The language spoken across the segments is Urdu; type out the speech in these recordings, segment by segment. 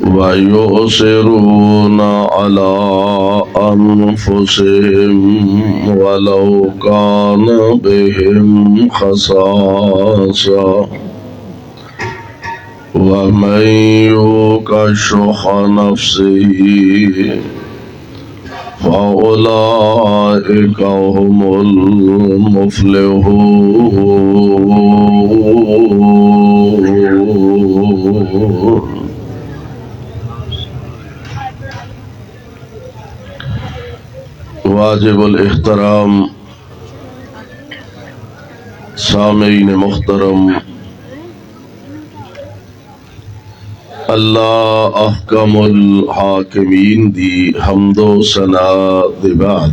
وَيُؤْثِرُونَ عَلَىٰ أَنفُسِهِمْ وَلَوْ كَانَ بِهِمْ خَصَاصَةٌ وَمَن يُوقَ شُحَّ نَفْسِهِ فَأُولَٰئِكَ هُمُ الْمُفْلِحُونَ۔ واجب الاحترام سامعین محترم، اللہ احکم الحاکمین دی حمد و ثنا دے بعد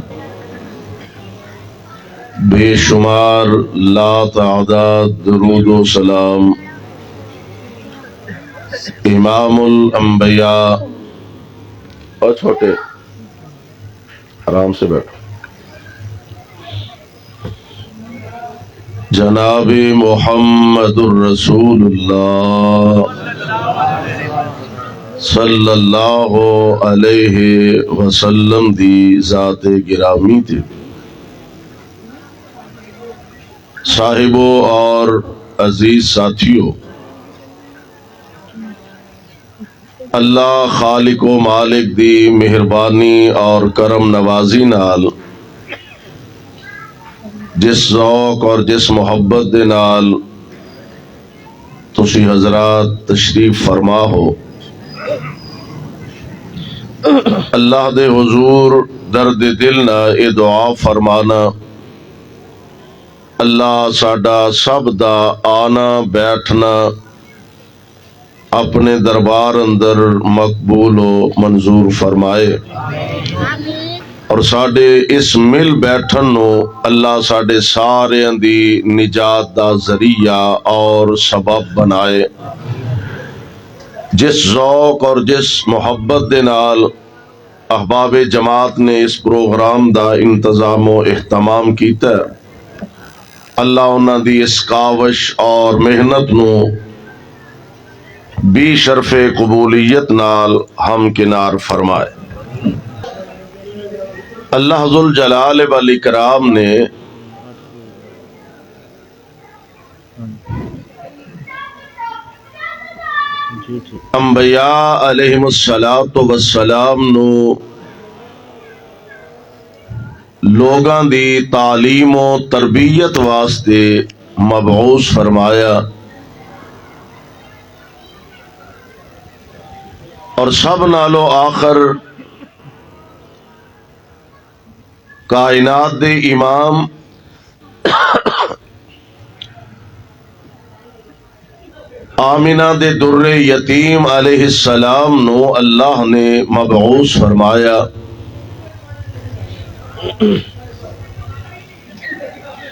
بے شمار لا تعداد درود و سلام امام الانبیاء اور چھوٹے آرام سے بیٹھو جناب محمد الرسول اللہ صلی اللہ علیہ وسلم دی ذات گرامی تھی، صاحبوں اور عزیز ساتھیوں، اللہ خالق و مالک دی مہربانی اور کرم نوازی نال جس ذوق اور جس محبت دے نال تسی حضرات تشریف فرما ہو، اللہ دے حضور درد دل نہ اے دعا فرمانا، اللہ ساڈا سب دا آنا بیٹھنا اپنے دربار اندر مقبول و منظور فرمائے، اور ساڈے اس مل بیٹھن نو اللہ ساڈے سارے دی نجات دا ذریعہ اور سبب بنائے۔ جس ذوق اور جس محبت دے نال احباب جماعت نے اس پروگرام دا انتظام و اہتمام کیتا ہے، اللہ انہاں دی اس کاوش اور محنت نو بھی شرف قبولیت نال ہم کنار فرمائے۔ اللہ ذوالجلال والاکرام نے انبیاء علیہم السلام نو لوگاں دی تعلیم و تربیت واسطے مبعوث فرمایا، اور سب نالو آخر کائنات دے امام آمینہ دے در یتیم علیہ السلام نو اللہ نے مبعوث فرمایا۔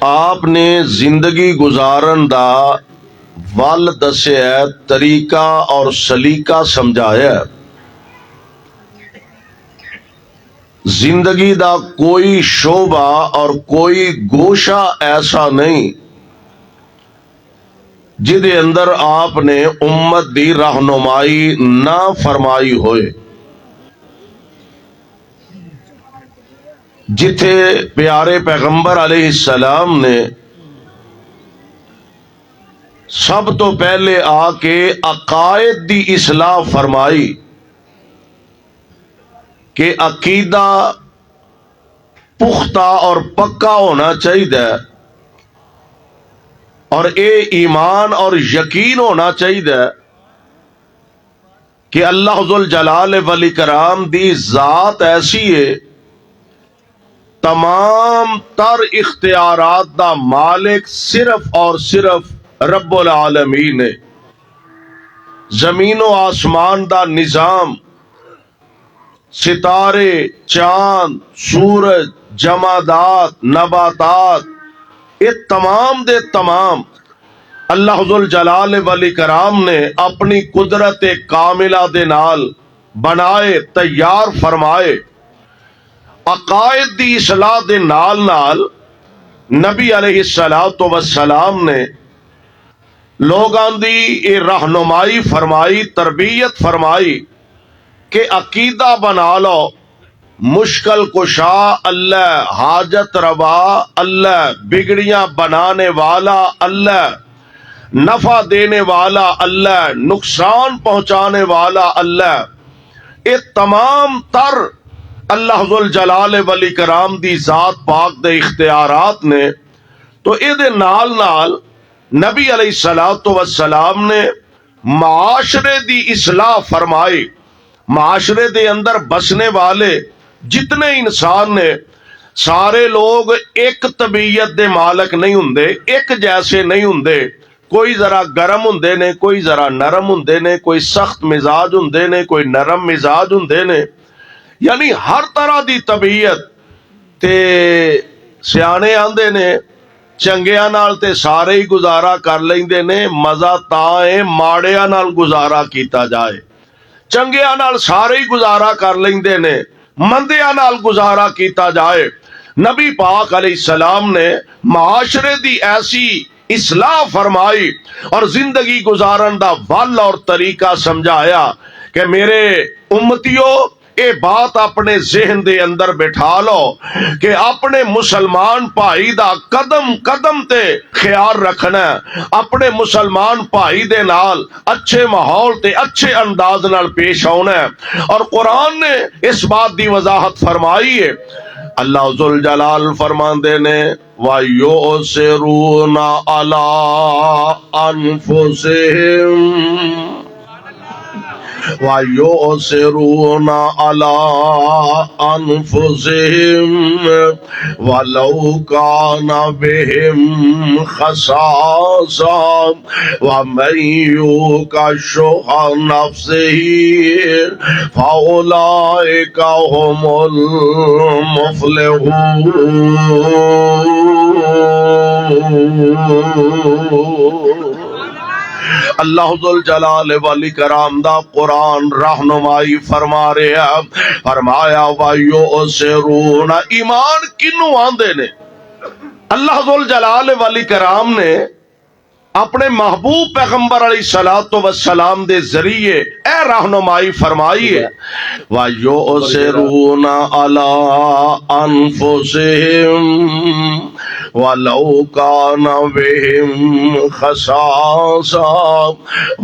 آپ نے زندگی گزارن دا ول دسیا، طریقہ اور سلیقہ سمجھایا۔ زندگی دا کوئی شعبہ اور کوئی گوشہ ایسا نہیں جدے اندر آپ نے امت دی رہنمائی نہ فرمائی ہوئے۔ جتھے پیارے پیغمبر علیہ السلام نے سب تو پہلے آ کے عقائد دی اصلاح فرمائی کہ عقیدہ پختہ اور پکا ہونا چاہیے، اور اے ایمان اور یقین ہونا چاہیے کہ اللہ ذوالجلال والاکرام دی ذات ایسی ہے، تمام تر اختیارات دا مالک صرف اور صرف رب العالمین ہے۔ زمین و آسمان دا نظام، ستارے، چاند، سورج، جمادات، نباتات، یہ تمام دے تمام اللہ ذوالجلال والاکرام نے اپنی قدرت کاملہ دے نال بنائے، تیار فرمائے۔ عقائد دی اصلاح دے نال نال نبی علیہ السلام نے لوگاں دی رہنمائی فرمائی، تربیت فرمائی، کہ عقیدہ بنا لو مشکل کشا اللہ، حاجت روا اللہ، بگڑیاں بنانے والا اللہ، نفع دینے والا اللہ، نقصان پہنچانے والا اللہ، یہ تمام تر اللہ ذوالجلال والاکرام دی ذات پاک دے اختیارات نے۔ تو یہ نال نال نبی علیہ الصلوۃ والسلام نے معاشرے دی اصلاح فرمائی۔ معاشرے دے اندر بسنے والے جتنے انسان نے سارے لوگ ایک طبیعت دے مالک نہیں ہوندے، ایک جیسے نہیں ہوندے، کوئی ذرا گرم ہوندے نے، کوئی ذرا نرم ہوندے نے، کوئی سخت مزاج ہوندے نے، کوئی نرم مزاج ہوندے نے، یعنی ہر طرح دی طبیعت۔ تے سیانے آندے نے چنگیاں نال تے سارے ہی گزارا کر لیندے نے، مزہ تاں ہے ماڑیاں نال گزارا کیتا جائے۔ چنگیاں نال سارے ہی گزارا کر لیندے نے، مندیاں نال گزارا کیتا جائے۔ نبی پاک علیہ السلام نے معاشرے دی ایسی اصلاح فرمائی اور زندگی گزارن دا ول اور طریقہ سمجھایا کہ میرے امتیو اے بات اپنے ذہن دے اندر بٹھا لو کہ اپنے مسلمان بھائی دا قدم قدم تے خیال رکھنا ہے، اپنے مسلمان بھائی دے نال اچھے ماحول تے اچھے انداز نال پیش ہونا ہے۔ اور قرآن نے اس بات دی وضاحت فرمائی ہے۔ اللہ ذوالجلال فرماندے نے وَيُؤْثِرُونَ عَلَىٰ أَنفُسِهِمْ وَيُؤْثِرُونَ عَلَىٰ أَنفُسِهِمْ وَلَوْ كَانَ بِهِمْ خَصَاصَةٌ وَمَن يُوقَ شُحَّ نَفْسِهِ فَأُولَٰئِكَ هُمُ الْمُفْلِحُونَ۔ اللہ ذوالجلال والاکرام دا قرآن رہنمائی فرما رہا، فرمایا وَيُؤْثِرُونَ، ایمان کنوں آندے نے؟ اللہ ذوالجلال والاکرام نے اپنے محبوب پیغمبر علیہ الصلوۃ والسلام دے ذریعے اے رہنمائی فرمائی ہے وَيُؤْثِرُونَ عَلَىٰ أَنفُسِهِمْ وَلَوْ كَانَ بِهِمْ خَصَاصَةٌ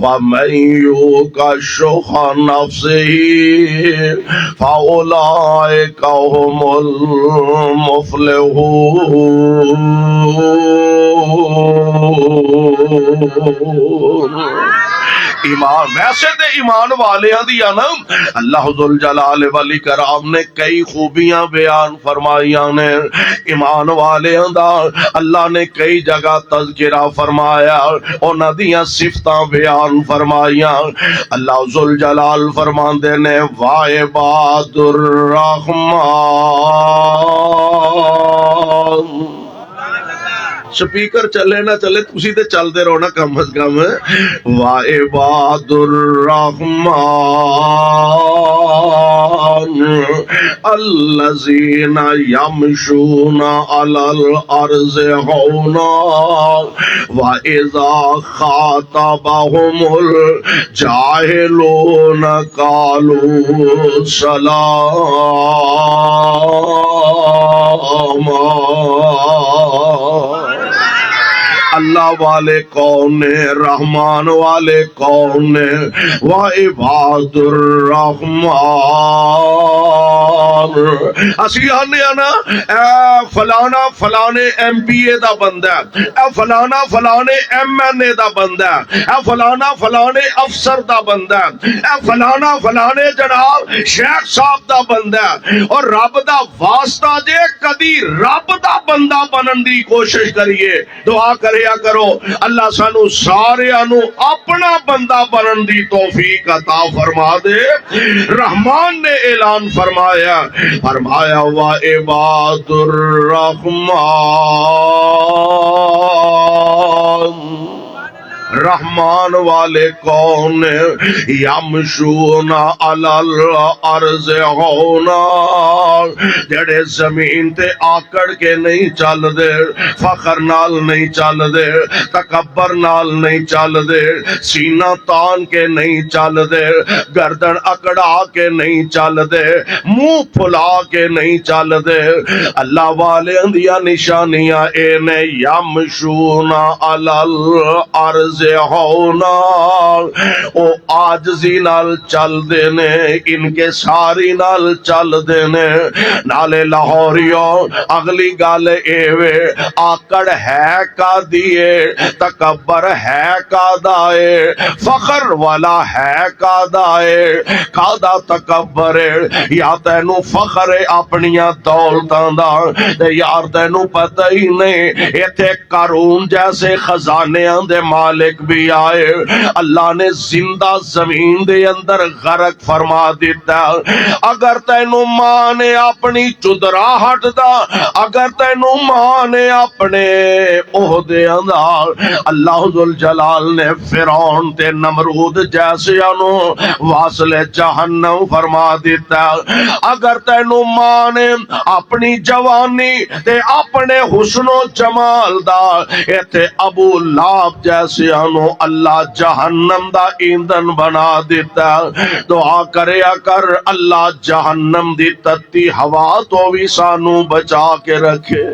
وَمَن يُوقَ شُحَّ نَفْسِهِ فَأُولَٰئِكَ هُمُ الْمُفْلِحُونَ۔ ایمان ویسے تے ایمان والیاں دیا نا اللہ ذوالجلال والاکرام نے کئی خوبیاں بیان فرمائیاں نے، ایمان والیاں دا اللہ نے کئی جگہ تذکرہ فرمایا، انہاں دیاں صفتاں بیان فرمائیاں۔ اللہ ذوالجلال فرماندے نے وَعِبَادُ الرحمن، سپیکر چلے نہ چلے تسی تے چل دے رہو نا کم از کم۔ وَعِبَادُ الرحمن الَّذِينَ يَمْشُونَ عَلَى الْأَرْضِ هَوْنًا وَإِذَا خَاطَبَهُمُ الْجَاهِلُونَ قَالُوا سَلَامًا۔ اللہ والے کون ہیں؟ رحمان والے کون ہیں؟ وَعِبَادُ الرحمن، اسی آنے نا اے فلانا فلانے ایم پی اے دا بندہ ہے، اے فلانا فلانے ایم این اے دا بندہ ہے، اے فلانا فلانے افسر دا بندہ ہے، اے فلانا فلانے جناب شیخ صاحب دا بندہ ہے۔ اور رب دا واسطہ جے کدی رب دا بندہ بنن دی کوشش کریے، دعا کرے کرو اللہ سانو سارے انو اپنا بندہ بنن دی توفیق عطا فرما دے۔ رحمان نے اعلان فرمایا وَعِبَادُ الرَّحْمَنِ رحمان والے کون یمشون علی الارض ہونا جڑے زمین تے آکڑ کے نہیں چل دے فخر نال نہیں چل دے تکبر نال نہیں چل دے سینہ تان کے نہیں چل دے گردن اکڑا کے نہیں چل دے منہ پھلا کے نہیں چل دے اللہ والے اندیا نشانیاں اے نے یمشون علی الارض ہونا او آجزی نال چل دے نے ان کے ساری نال چل دے نے نالے لاہوریوں اگلی گل ایوے آکڑ ہے کا دیے تکبر ہے کا دائے فخر والا ہے کا دائے کا دا تکبر یا تینو فخر اپنیاں دولتاں دا یار تینو پتہ ہی نہیں ایتھے قارون جیسے خزانیاں دے مالک بھی آئے اللہ نے زندہ زمین دے اندر غرق فرما دیتا اگر تینو ماں نے اپنی چدراہٹ دا اگر تینو ماں نے اپنے عہدے اندر اللہ ذوالجلال نے فرعون تے نمرود جیسے انو واصل جہنم فرما دیتا اگر تینو ماں نے اپنی جوانی تے اپنے حسن و جمال دا ایتھے ابو لہب جیسے انو اللہ جہنم دا ایندھن بنا دیتا دعا کریا کر اللہ جہنم دی تتی ہوا تو بھی سانو بچا کے رکھے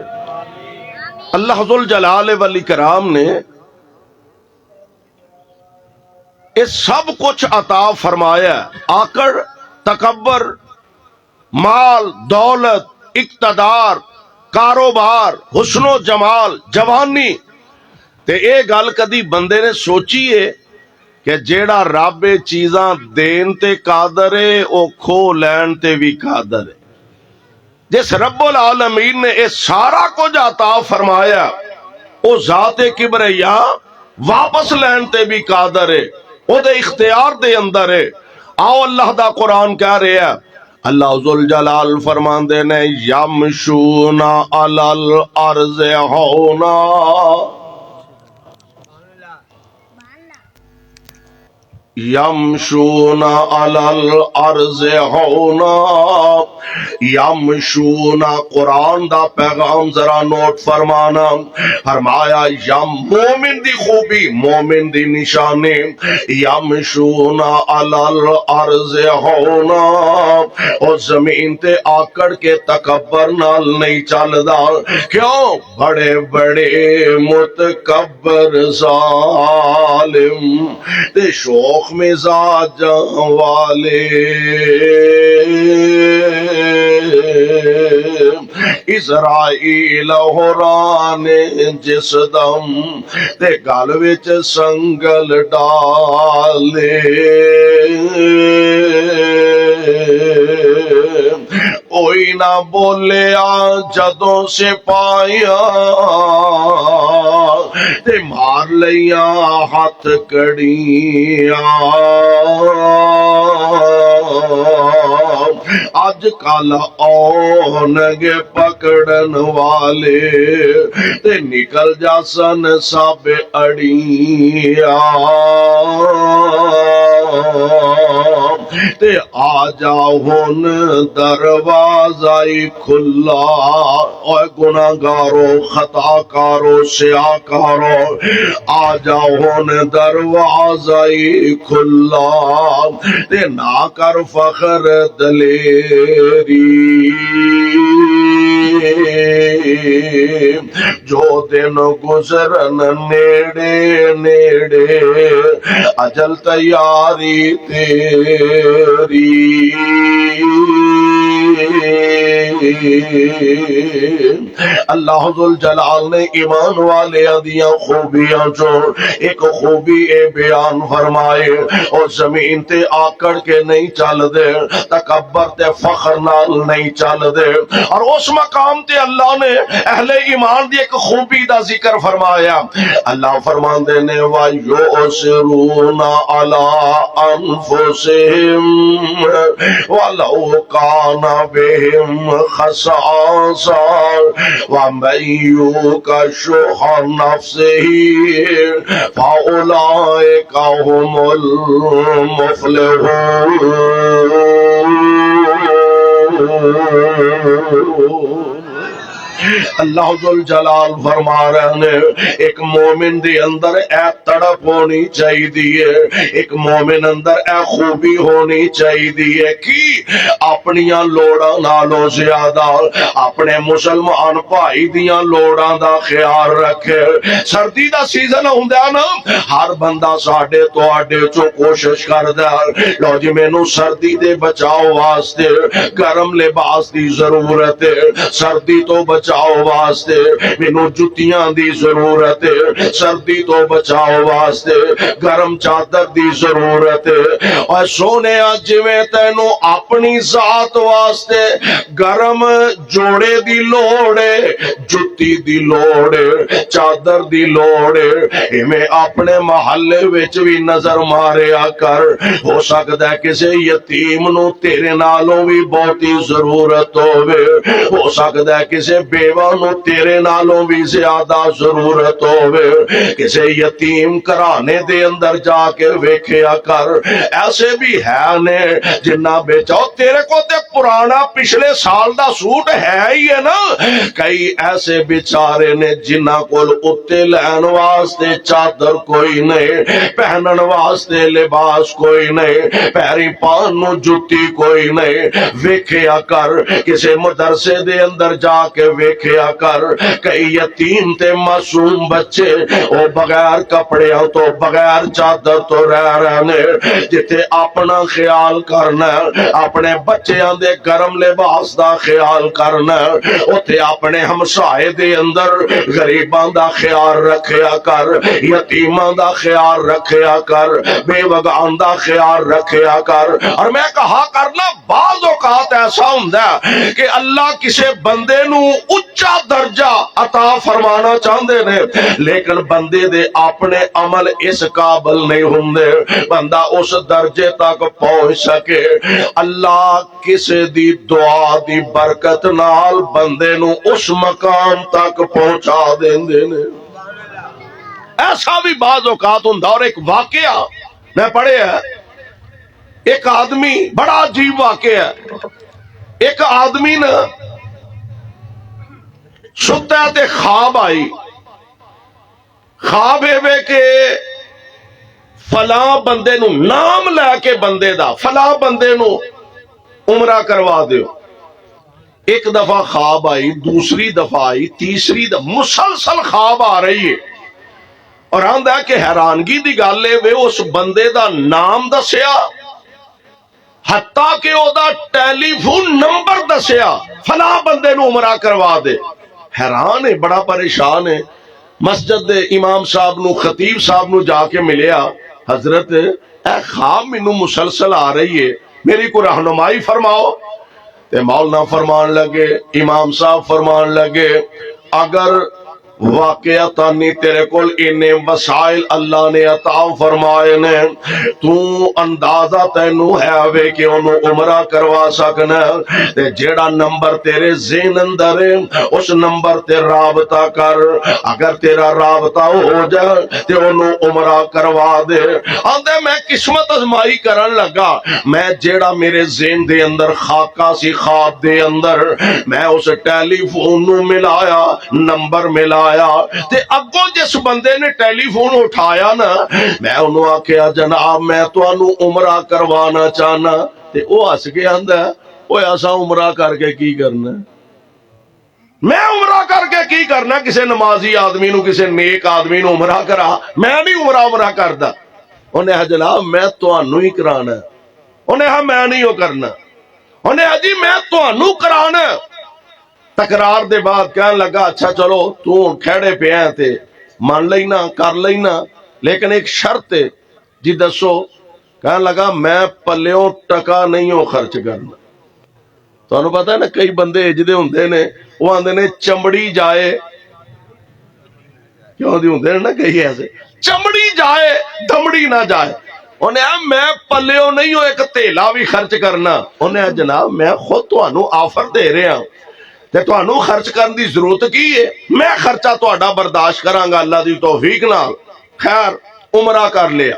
اللہ ذوالجلال والاکرام نے یہ سب کچھ عطا فرمایا آکڑ تکبر مال دولت اقتدار کاروبار حسن و جمال جوانی تے اے گل کدی بندے نے سوچی ہے کہ جیڑا رب چیزاں دین تے قادر ہے او کھو لین تے بھی قادر ہے جس رب العالمین نے اے سارا کچھ عطا فرمایا او ذات کبریا واپس لین تے بھی قادر ہے او دے اختیار دے اندر ہے آؤ اللہ دا قرآن کہہ رہے ہیں اللہ ذوالجلال فرماندے نے یمشون علی الارض ہونا یمشون علی الارض ہونا یمشون قرآن دا پیغام ذرا نوٹ فرمانا فرمایا یم مومن دی خوبی مومن دی نشانی یمشون علی الارض ہونا اور زمین تے آکڑ کے تکبر نال نہیں چلدا کیوں بڑے بڑے متکبر ظالم تے شوق مزاج والے اسرائیل حران جس دم تے گل وچ سنگل ڈالے کوئی نہ بولیا جدوں سپاہیاں تے مار لیا ہاتھ کڑیاں اج کل آنگے پکڑن والے تے نکل جا سن سب اڑیاں تے آ جا ہن دروازہ کھلا اے گناہگارو خطا کارو سیاہ کارو آ جا ہن دروازہ کھلا تے نہ کر فخر دلیری جو دن گزرن نیڑے نیڑے اجل تیاری تیری اللہ ذوالجلال نے ایمان والے دیاں خوبیاں جو ایک خوبی اے بیان فرمائے اور زمین تے آکڑ کے نہیں چل دے تکبر تے فخر نال نہیں چل دے اور اس مقام تے اللہ نے اہل ایمان دی ایک خوبی دا ذکر فرمایا اللہ فرماندے نے وَيُؤْثِرُونَ عَلَىٰ أَنفُسِهِمْ وَلَوْ كَانَ بِهِمْ خصاصا ومن يوق شح نفسه فأولئك هم المفلحون۔ اللہ ذوالجلال فرما رہے ہیں ایک مومن دے اندر اے تڑپ ہونی چاہیے، ایک مومن اندر اے خوبی ہونی چاہیے کہ اپنیاں لوڑاں نالوں زیادہ اپنے مسلمان بھائی دیاں لوڑاں دا خیال رکھے۔ سردی دا سیزن ہوندا نا، ہر بندہ ساڈے تواڈے چوں کوشش کردا لو جی مینوں سردی دے بچاؤ واسطے گرم لباس دی ضرورت ہے، سردی تو بچاؤ واسطے مینوں جتیاں دی ضرورت ہے، سردی تو بچاؤ واسطے گرم چادر دی ضرورت ہے۔ اور سونے جویں تینوں اپنی ذات واسطے گرم جوڑے دی لوڑ ہے، جتی دی لوڑ ہے، چادر دی لوڑ ہے، ایویں اپنے محلے وچ بھی نظر ماریا کر۔ ہو سکدا ہے کسے یتیم نو تیرے نالوں بھی بہتی ضرورت ہوے، ہو سکدا ہے کسے بیوہ نو تیرے نالوں بھی زیادہ ضرورت ہوے، کسے یتیم کرانے دے اندر جا کے ویکھیا کر۔ ایسے بھی ہے نے جنہ بیچاؤ تیرے کو تے پرانا پچھلے سال دا سوٹ ہے ہی ہے نا، کئی ایسے بیچارے نے جنہ کول اتے لین واسطے چادر کوئی نہیں، پہنن واسطے لباس کوئی نہیں، پیری پان نو جتی کوئی نہیں۔ ویکھیا کر کسے مدرسے دے اندر جا کے ویکھیا کر، کئی یتیم تے معصوم بچے او بغیر کپڑیاں تو بغیر چادر تو رہ رہنے، جتے اپنا خیال کرنا اپنے بچیاں دے گرم لباس دا خیال کرنا، اتے اپنے ہمسائے دے اندر غریباں دا خیال رکھیا کر، یتیماں دا خیال رکھیا کر، بے وگان دا خیال رکھیا کر۔ اور میں کہا کرنا بعض اوقات ایسا ہوندا ہے کہ اللہ کسے بندے نو اچا درجہ عطا فرمانا چاہندے نے، لیکن بندے دے اپنے عمل اس قابل نہیں ہوندے بندہ اس درجے تک پہنچ سکے۔ اللہ کسے دی دعا دی برکت نال بندے نو اس مقام تک پہنچا دیندے نے۔ ایسا بھی بعض اوقات ہوندا۔ اور ایک واقعہ میں پڑھے ہے، ایک آدمی، بڑا عجیب واقعہ ہے، ایک آدمی نا ستا تے خواب آئی، خواب ہے کہ فلاں بندے نو نام لے کے بندے دا فلاں بندے نو عمرہ کروا دیو۔ ایک دفعہ خواب آئی، دوسری دفعہ آئی، تیسری دفعہ مسلسل خواب آ رہی ہے، اور آندا ہے کہ حیرانگی دی گل ہے وہ اس بندے دا نام دسیا، حتیٰ کہ او دا ٹیلی فون نمبر دسیا، فلاں بندے نو عمرہ کروا دے۔ حیران ہے، بڑا پریشان ہے، مسجد دے امام صاحب نو، خطیب صاحب نو جا کے ملیا، حضرت اے خواب مینوں مسلسل آ رہی ہے، میری کو رہنمائی فرماؤ۔ تے مولانا فرمان لگے، امام صاحب فرمان لگے، اگر واقعتاً تیرے کول انہیں وسائل اللہ نے عطا فرمائے نے، تو اندازہ تینوں ہے وے کہ انہوں عمرہ کروا سکنا، تے جیڑا نمبر تیرے ذہن اندر ہے اس نمبر تے رابطہ کر، اگر تیرا رابطہ ہو جائے تے انہوں عمرہ کروا دے۔ آندے میں قسمت ازمائی کرن لگا، میں جیڑا میرے ذہن دے اندر خاکہ سی خواب دے اندر، میں اس ٹیلی فون نو ملایا، نمبر ملایا، تے اگوں جس بندے نے ٹیلی فون اٹھایا نا، میں انہوں آکھیا جناب میں تانوں عمرہ کروانا چاہنا، تے او ہس کے آندا اوے اساں عمرہ کر کے کی کرنا، میں عمرہ کر کے کی کرنا، کسے نمازی آدمی نو کسے نیک آدمی نو عمرہ کرا، میں نہیں عمرہ کردا۔ انہیں کہا جناب میں تانوں ہی کرانا، انہیں کہا میں نہیں ہو کرنا، انہیں کہا جی میں تانوں کرانا۔ تکرار دے بعد کہنے لگا اچھا چلو تو کھڑے پہ ہیں تے مان لینا کر لینا، لیکن ایک شرط ہے۔ جی دسو؟ کہنے لگا میں پلیوں ٹکا نہیں ہو خرچ کرنا۔ تو انہوں پتا ہے نا کئی بندے اجدے ہوندے نے، وہ آندے نے چمڑی جائے، کیوں دی ہوندے نے نا کئی ایسے، چمڑی جائے دمڑی نہ جائے۔ انہیں میں پلیو نہیں ہو ایک تیلا بھی خرچ کرنا. انہیں جناب میں خود تانوں آفر دے رہا ہوں تے تانوں خرچ کرن دی ضرورت کی ہے؟ میں خرچہ تہاڈا برداشت کراں گا اللہ دی توفیق نال. خیر عمرہ کر لیا.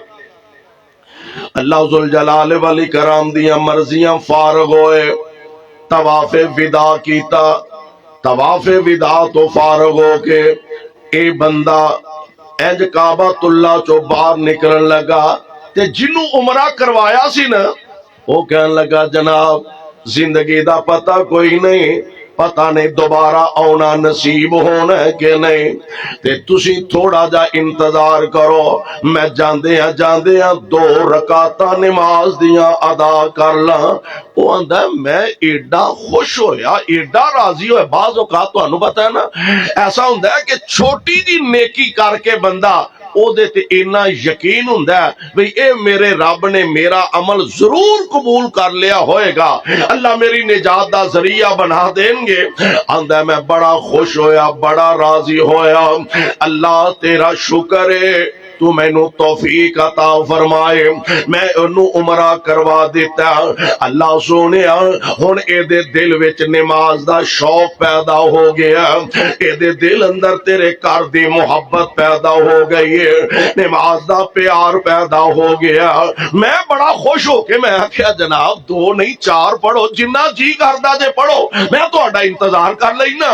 اللہ ذوالجلال والاکرام دیاں مرضیاں فارغ ہوئے. طواف وداع کیتا. طواف وداع تو فارغ ہو کے اے بندہ انج کعبۃ اللہ چو باہر نکلن لگا تے جنوں عمرہ کروایا سی نا وہ کہن لگا جناب زندگی دا پتہ کوئی نہیں، پتہ نہیں دوبارہ آنا نصیب ہونا ہے کہ نہیں، تے تسی تھوڑا جا انتظار کرو، میں جاندے ہاں 2 رکعتاں نماز دیاں ادا کر لاں. وہ آندا میں ایڈا خوش ہویا، ایڈا راضی ہویا. بعض اوقات تانوں پتہ ہے نا ایسا ہوندا ہے کہ چھوٹی جی نیکی کر کے بندہ او دے تے اتنا یقین ہوندا ہے بھئی اے میرے رب نے میرا عمل ضرور قبول کر لیا ہوئے گا، اللہ میری نجات دا ذریعہ بنا دیں گے. آندا میں بڑا خوش ہویا، بڑا راضی ہویا. اللہ تیرا شکر ہے تو مینوں توفیق عطا فرمائے، میں انہوں عمرہ کروا دیتا. اللہ سونیا ہن اے دے دل وچ نماز دا شوق پیدا ہو گیا، اے دے دل اندر تیرے گھر دی محبت پیدا ہو گئی ہے، نماز دا پیار پیدا ہو گیا. میں بڑا خوش ہو کے میں آخیا جناب 2 نہیں 4 پڑھو، جنہ جی کردا جے پڑھو، میں تہاڈا انتظار کر لینا.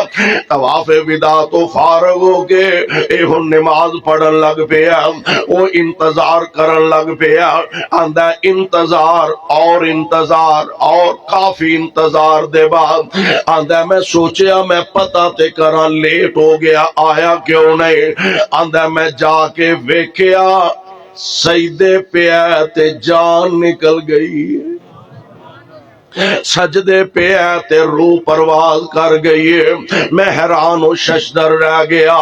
طواف وداع تو فارغ ہو کے اے ہن نماز پڑھن لگ پیا، وہ انتظار کرن لگ پیا. آندا انتظار اور کافی انتظار دے بعد آندا میں سوچیا میں پتہ تے کراں لیٹ ہو گیا آیا کیوں نہیں. آندا میں جا کے ویکھیا سجدے پیا تے جان نکل گئی، سجدے پہ ہے تے روح پرواز کر گئی ہے. میں حیران و ششدر رہ گیا.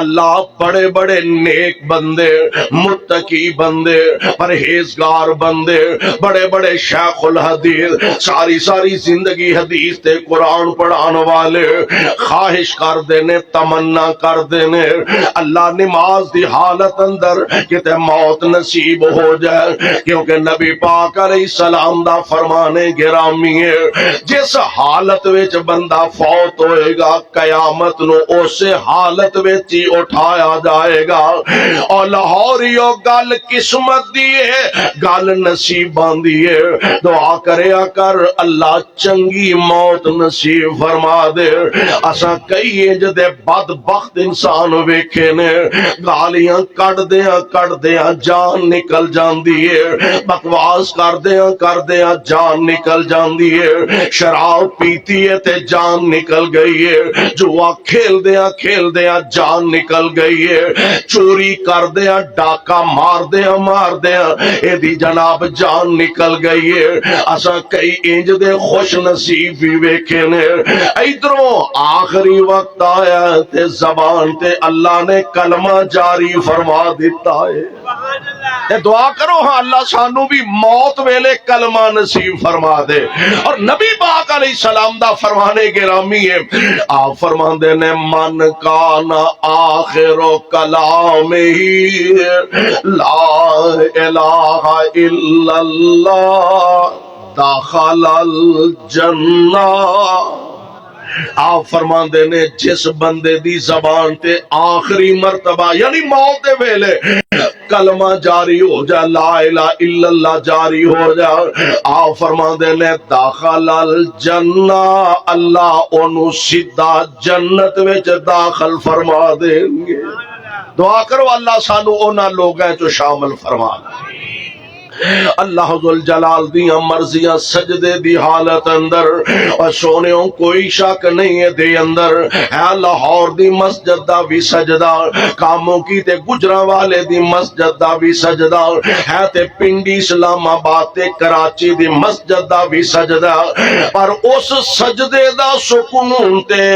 اللہ بڑے بڑے نیک بندے، متقی بندے، پرہیزگار بندے، بڑے بڑے شیخ الحدیث، ساری زندگی حدیث تے قرآن پڑھان والے خواہش کر دینے، تمنا کر دینے اللہ نماز دی حالت اندر کتے موت نصیب ہو جائے، کیونکہ نبی پاک علیہ السلام دا فرمانے گرامی ہے جس حالت وچ بندہ فوت ہوئے گا قیامت نو اسے حالت وچ ہی اٹھایا جائے گا. اور لاہوریو گل قسمت دی ہے، گل نصیباں دی ہے. دعا کریا کر اللہ چنگی موت نصیب فرما دے. اساں کئی انج دے بدبخت انسان ویکھے نے گالیاں کڈ دیاں جان نکل جاندی ہے، بکواس کردیاں جان نکل جاندی ہے، شراب پیتی ہے تے جان نکل گئی ہے، جوا کھیلدیاں جان نکل گئی ہے، چوری کردیاں ڈاکا ماردیاں اے دی جناب جان نکل گئی ہے. اساں کئی انج دے خوش نصیب بھی ویکھے نے. ادھروں آخری وقت آیا تے زبان تے اللہ نے کلمہ جاری فرما دیتا ہے. دعا کرو ہاں اللہ سانو بھی موت ویلے کلمہ نصیب فرما دے. اور نبی پاک علیہ السلام دا فرمانے گرامی ہے، آپ فرماندے نے من کان آخر کلامہ لا الہ الا اللہ دخل الجنہ. آپ فرماندے نے جس بندے دی زبان تے آخری مرتبہ یعنی موت دے ویلے کلمہ جاری ہو جائے، لا الہ الا اللہ جاری ہو جائے، آپ فرماندے نے داخل الجنہ اللہ انہوں سیدھا جنت وچ داخل فرما دیں گے. دعا کرو اللہ سانو اونا لوگ ہیں جو شامل فرما دیں. اللہ ذوالجلال دیاں مرضیاں سجدے دی حالت اندر اور سونےوں کوئی شک نہیں ہے دے اندر ہے. لاہور دی مسجد دا بھی سجدہ، کاموں کی تے گجراں والے دی مسجد دا بھی سجدہ ہے، تے پنڈی اسلام آباد تے کراچی دی مسجد دا بھی سجدہ. پر اس سجدے دا سکون تے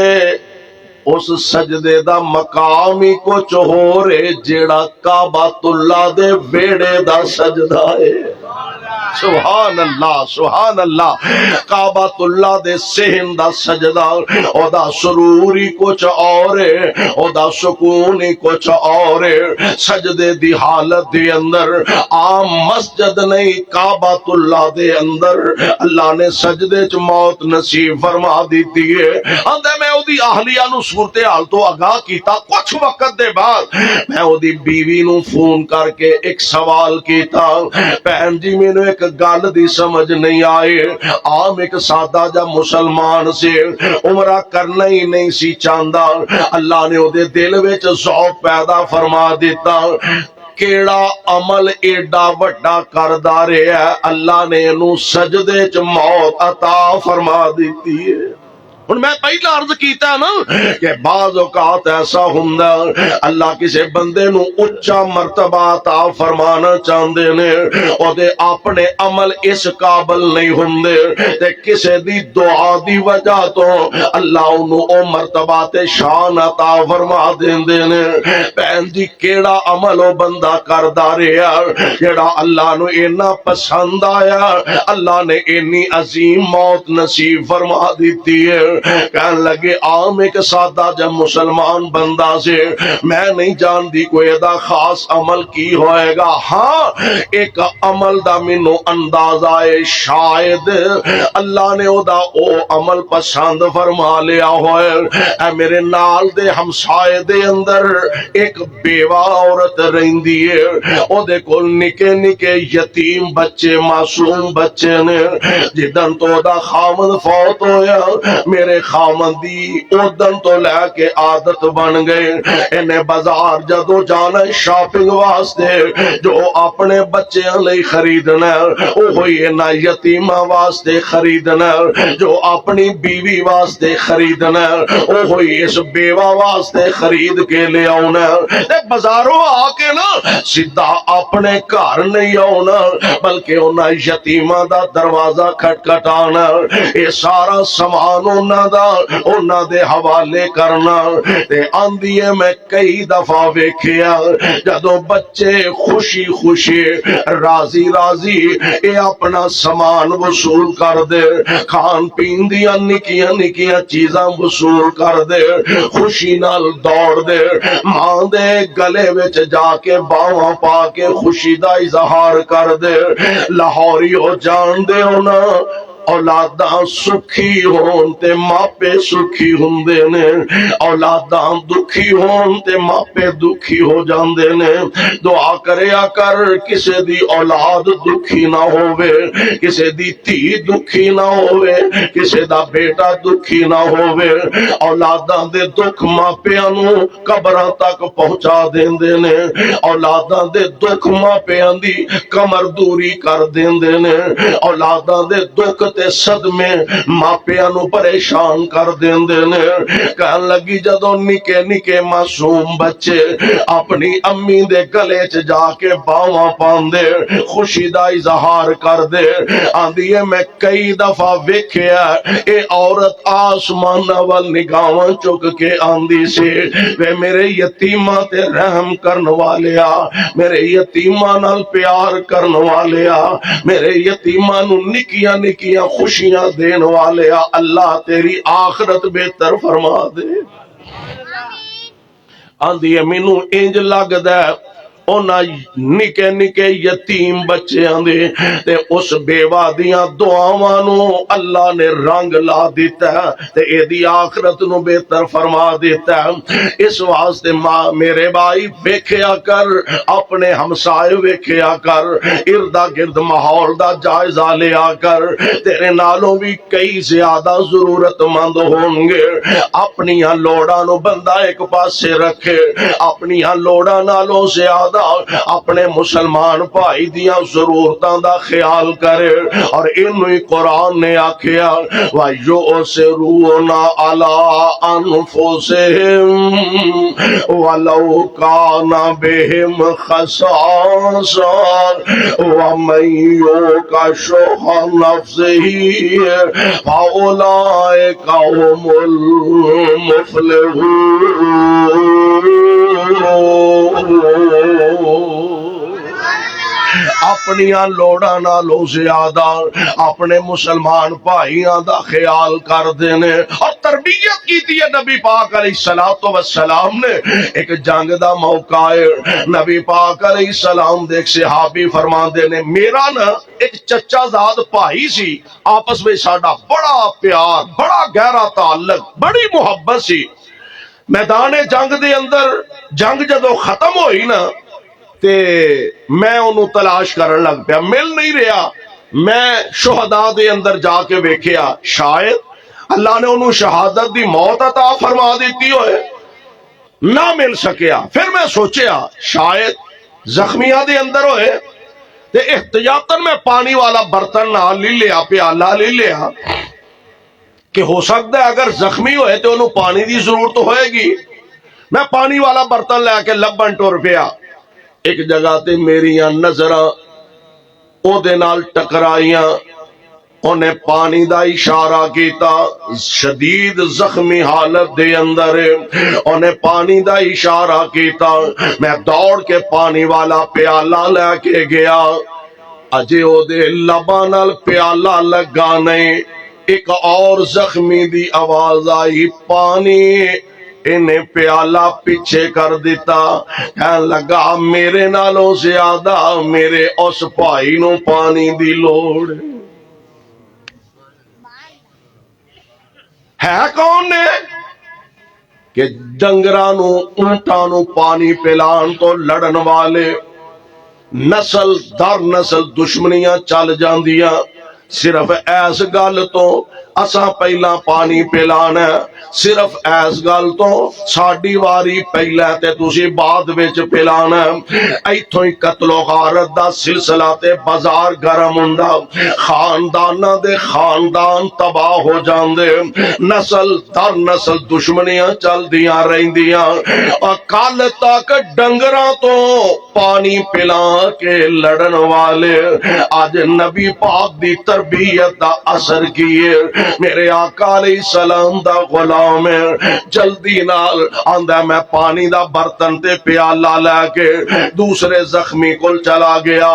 اس سجدے دا مقام ہی کچھ ہو رہے جیڑا کعبۃ اللہ دے ویڑے دا سجدہ ہے. سبحان اللہ سبحان اللہ. کعبۃ اللہ دے صحن دا سجدہ او دا سرور ہی کچھ اور ہے, او دا سکون ہی کچھ اور ہے. سجدے دی حالت دے اندر عام مسجد نہیں, کعبۃ اللہ دے اندر اللہ نے سجدے چ موت نصیب فرما دیتی ہے. آندے میں او دی اہلیہ نو صورتحال تو آگاہ کیتا. کچھ وقت دے بعد میں او دی بیوی نو فون کر کے ایک سوال کیتا, بہن جی مینوں ایک گل دی سمجھ نہیں آئے. عام ایک سادہ جا مسلمان سے عمرہ کرنا ہی نہیں سی چاہندا, اللہ نے او دے دل وچ ذوق پیدا فرما دیتا. کیڑا عمل ایڈا وڈا کردا رہیا, اللہ نے انہوں سجدے چ موت عطا فرما دیتی ہے. ہن میں پہلا عرض کیتا نا کہ بعض اوقات ایسا ہوندا اللہ کسی بندے نو اچا مرتبہ عطا فرمانا چاہندے نے, او دے اپنے عمل اس قابل نہیں ہوندے تے کسی دی دعا دی وجہ تو اللہ انہوں او مرتبہ تے شان عطا فرما دیندے نے. بہن جی کیڑا عمل او بندہ کردا رہیا جڑا اللہ نو اینا پسند آیا, اللہ نے اینی عظیم موت نصیب فرما دیتی ہے. کہنے لگے عام ایک سادہ جب مسلمان بندہ سے میں نہیں جان دی کوئی دا خاص عمل کی ہوئے گا. ہاں ایک عمل دا منو انداز آئے, شاید اللہ نے او دا او عمل پسند فرما لیا ہوئے. اے میرے نال دے ہمسائے دے اندر ایک بیوہ عورت رہندی ہے, او دے کول نکے نکے یتیم بچے معصوم بچے نے. جدن تو دا خامد فوت ہویا, میرے خامندی اودن تو لے کے عادت بن گئے انہیں بازار جدو جانا شاپنگ واسطے جو اپنے بچیاں لئی خریدنا وہی انہاں یتیماں واسطے خریدنا, جو اپنی بیوی واسطے خریدنا وہی اس بیوہ واسطے خرید کے لے آنا. بازاروں آ کے نا سیدھا اپنے گھر نہیں آنا بلکہ انہاں یتیماں دا دروازہ کھٹکھٹانا, یہ سارا سامان انہاں دے حوالے کرنا. تے آندی ہے میں کئی دفعہ ویکھیا جدوں بچے خوشی خوشی راضی راضی اے اپنا سامان وصول کر دے, کھان پین دیاں نکیاں نکیاں چیزاں وصول کر دے, خوشی نال دوڑ دے, ماں دے گلے وچ جا کے باواں پا کے خوشی دا اظہار کر دے. لاہوری ہو جان دے ہونا اولاداں سکھی ہون تے ماپے سکھی ہوندے نے, اولاداں دکھی ہون تے ماپے دکھی ہو جاندے نے. دعا کریا کر کسے دی اولاد دکھی نہ ہووے, کسے دی تھی دکھی نہ ہووے, کسے دا بیٹا دکھی نہ ہووے. اولاداں دے دکھ ماپیاں نو قبراں تک پہنچا دیندے نے, اولاداں دے دکھ ماپیاں دی کمر دوری کر دیندے نے, اولاداں دے دکھ تے صدمے ماپیاں نو پریشان کر دیندے نے. کہن لگی جدوں نکے نکے معصوم بچے اپنی امی دے گلے چ جا کے باواں پاندے خوشی دا اظہار کر دے, آندی ہے میں کئی دفعہ ویکھیا اے عورت آسمان ول نگاہاں چک کے آندی سے وے میرے یتیماں تے رحم کرن والیا, میرے یتیماں نال پیار کرن والیا, میرے یتیماں نو نکیاں نکیاں خوشیاں دین والے, اللہ تیری آخرت بہتر فرما دے. آندھی ہے مینوں انج لگدا ہے اونا نکے نکے یتیم بچیاں دے تے اس بیوہ دیاں دعاواں نو اللہ نے رنگ لا دیتا ہے تے اے دی آخرت نو بہتر فرما دیتا ہے. اس واسطے میرے بھائی ویکھیا کر, اپنے ہمسائے ویکھیا کر, اردا گرد ماحول دا جائزہ لیا کر. تیرے نالوں بھی کئی زیادہ ضرورت مند ہوں گے. اپنیاں لوڑاں نو بندہ ایک پاسے رکھے, اپنیاں لوڑاں نالوں زیادہ اپنے مسلمان بھائی دیاں ضرورتاں دا خیال کرے. اور انہوں ہی قرآن نے آکھیا وَيُؤْثِرُونَ عَلَىٰ أَنفُسِهِمْ وَلَوْ كَانَ بِهِمْ خَصَاصَةٌ وَمَن يُوقَ شُحَّ نَفْسِهِ فَأُولَٰئِكَ هُمُ الْمُفْلِحُونَ. اپنیاں لوڑاں نالوں زیادہ اپنے مسلمان بھائیاں دا خیال کر دینے اور تربیت کی تھی نبی پاک علیہ السلام نے۔ ایک جنگ دا موقع ہے، نبی پاک علیہ السلام دے ایک صحابی فرما دینے میرا نا ایک چچا زاد بھائی سی، آپس میں ساڈا بڑا پیار، بڑا گہرا تعلق، بڑی محبت سی۔ میدان جنگ دے اندر جنگ جدو ختم ہوئی نا تے میں انہوں تلاش کرن لگ پیا، مل نہیں رہا۔ میں شہداء دے اندر جا کے ویکھیا شاید اللہ نے انہوں شہادت دی موت عطا فرما دیتی ہوئے، نہ مل سکیا۔ پھر میں سوچیا شاید زخمیاں دے اندر ہوئے تے احتیاطاً میں پانی والا برتن نال لے لیا، پیالہ لے لیا کہ ہو سکتا ہے اگر زخمی ہوئے تو انہوں پانی دی ضرورت ہوئے گی۔ میں پانی والا برتن لے کے لبن ٹر پیا، ایک جگہ تے میریاں نظراں او دے نال ٹکرائیاں، انہیں پانی دا اشارہ کیتا، شدید زخمی حالت دے اندر انہیں پانی دا اشارہ کیتا۔ میں دوڑ کے پانی والا پیالہ لے کے گیا، اجے او دے لباں نال پیالہ لگا نہیں، ایک اور زخمی دی آواز آئی پانی، انہیں پیالہ پیچھے کر دیتا، کہنے لگا میرے نالوں زیادہ میرے اس بھائی نو پانی دی لوڑ ہے۔ کون نے کہ ڈنگرانو اونٹانو پانی پلان تو لڑن والے نسل در نسل دشمنیاں چل جاندیاں، صرف ایس گل تو اساں پہلا پانی پلانا، صرف ایس گل تو ساڈی واری پہلا تے تسی بعد وچ پلانا۔ ایتھوں ہی قتل و غارت دا سلسلہ تے بازار گرم ہوندا، خانداناں دے خاندان تباہ ہو جاندے، نسل در نسل دشمنیاں چلدیاں رہندیاں، اور کل تک ڈنگراں تو پانی پلا کے لڑن والے آج نبی پاک دی تربیت دا اثر کیے۔ میرے آقا علیہ السلام دا غلام جلدی نال آندا میں پانی دا برتن تے پیالہ لے کے دوسرے زخمی کول چلا گیا،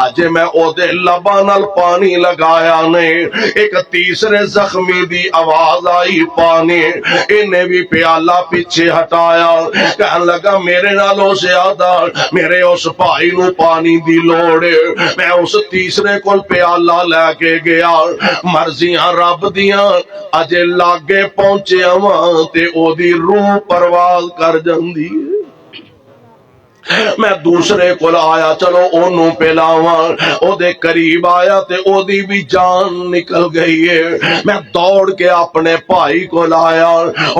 اجے میں او دے لباں نال پانی لگایا نہیں، ایک تیسرے زخمی دی آواز آئی پانی، انہیں بھی پیالہ پیچھے ہٹایا، کہنے لگا میرے نالوں زیادہ میرے اس بھائی نو پانی دی لوڑے۔ میں اس تیسرے کول پیالہ لے کے گیا، مرضیاں رب دیاں اجے لاگے پہنچے ہواں تے او دی روح پرواز کر جاندی ہے۔ میں دوسرے کول آیا چلو اونوں پلاواں، او دے قریب آیا تے او دی بھی جان نکل گئی ہے۔ میں دوڑ کے اپنے بھائی کول آیا،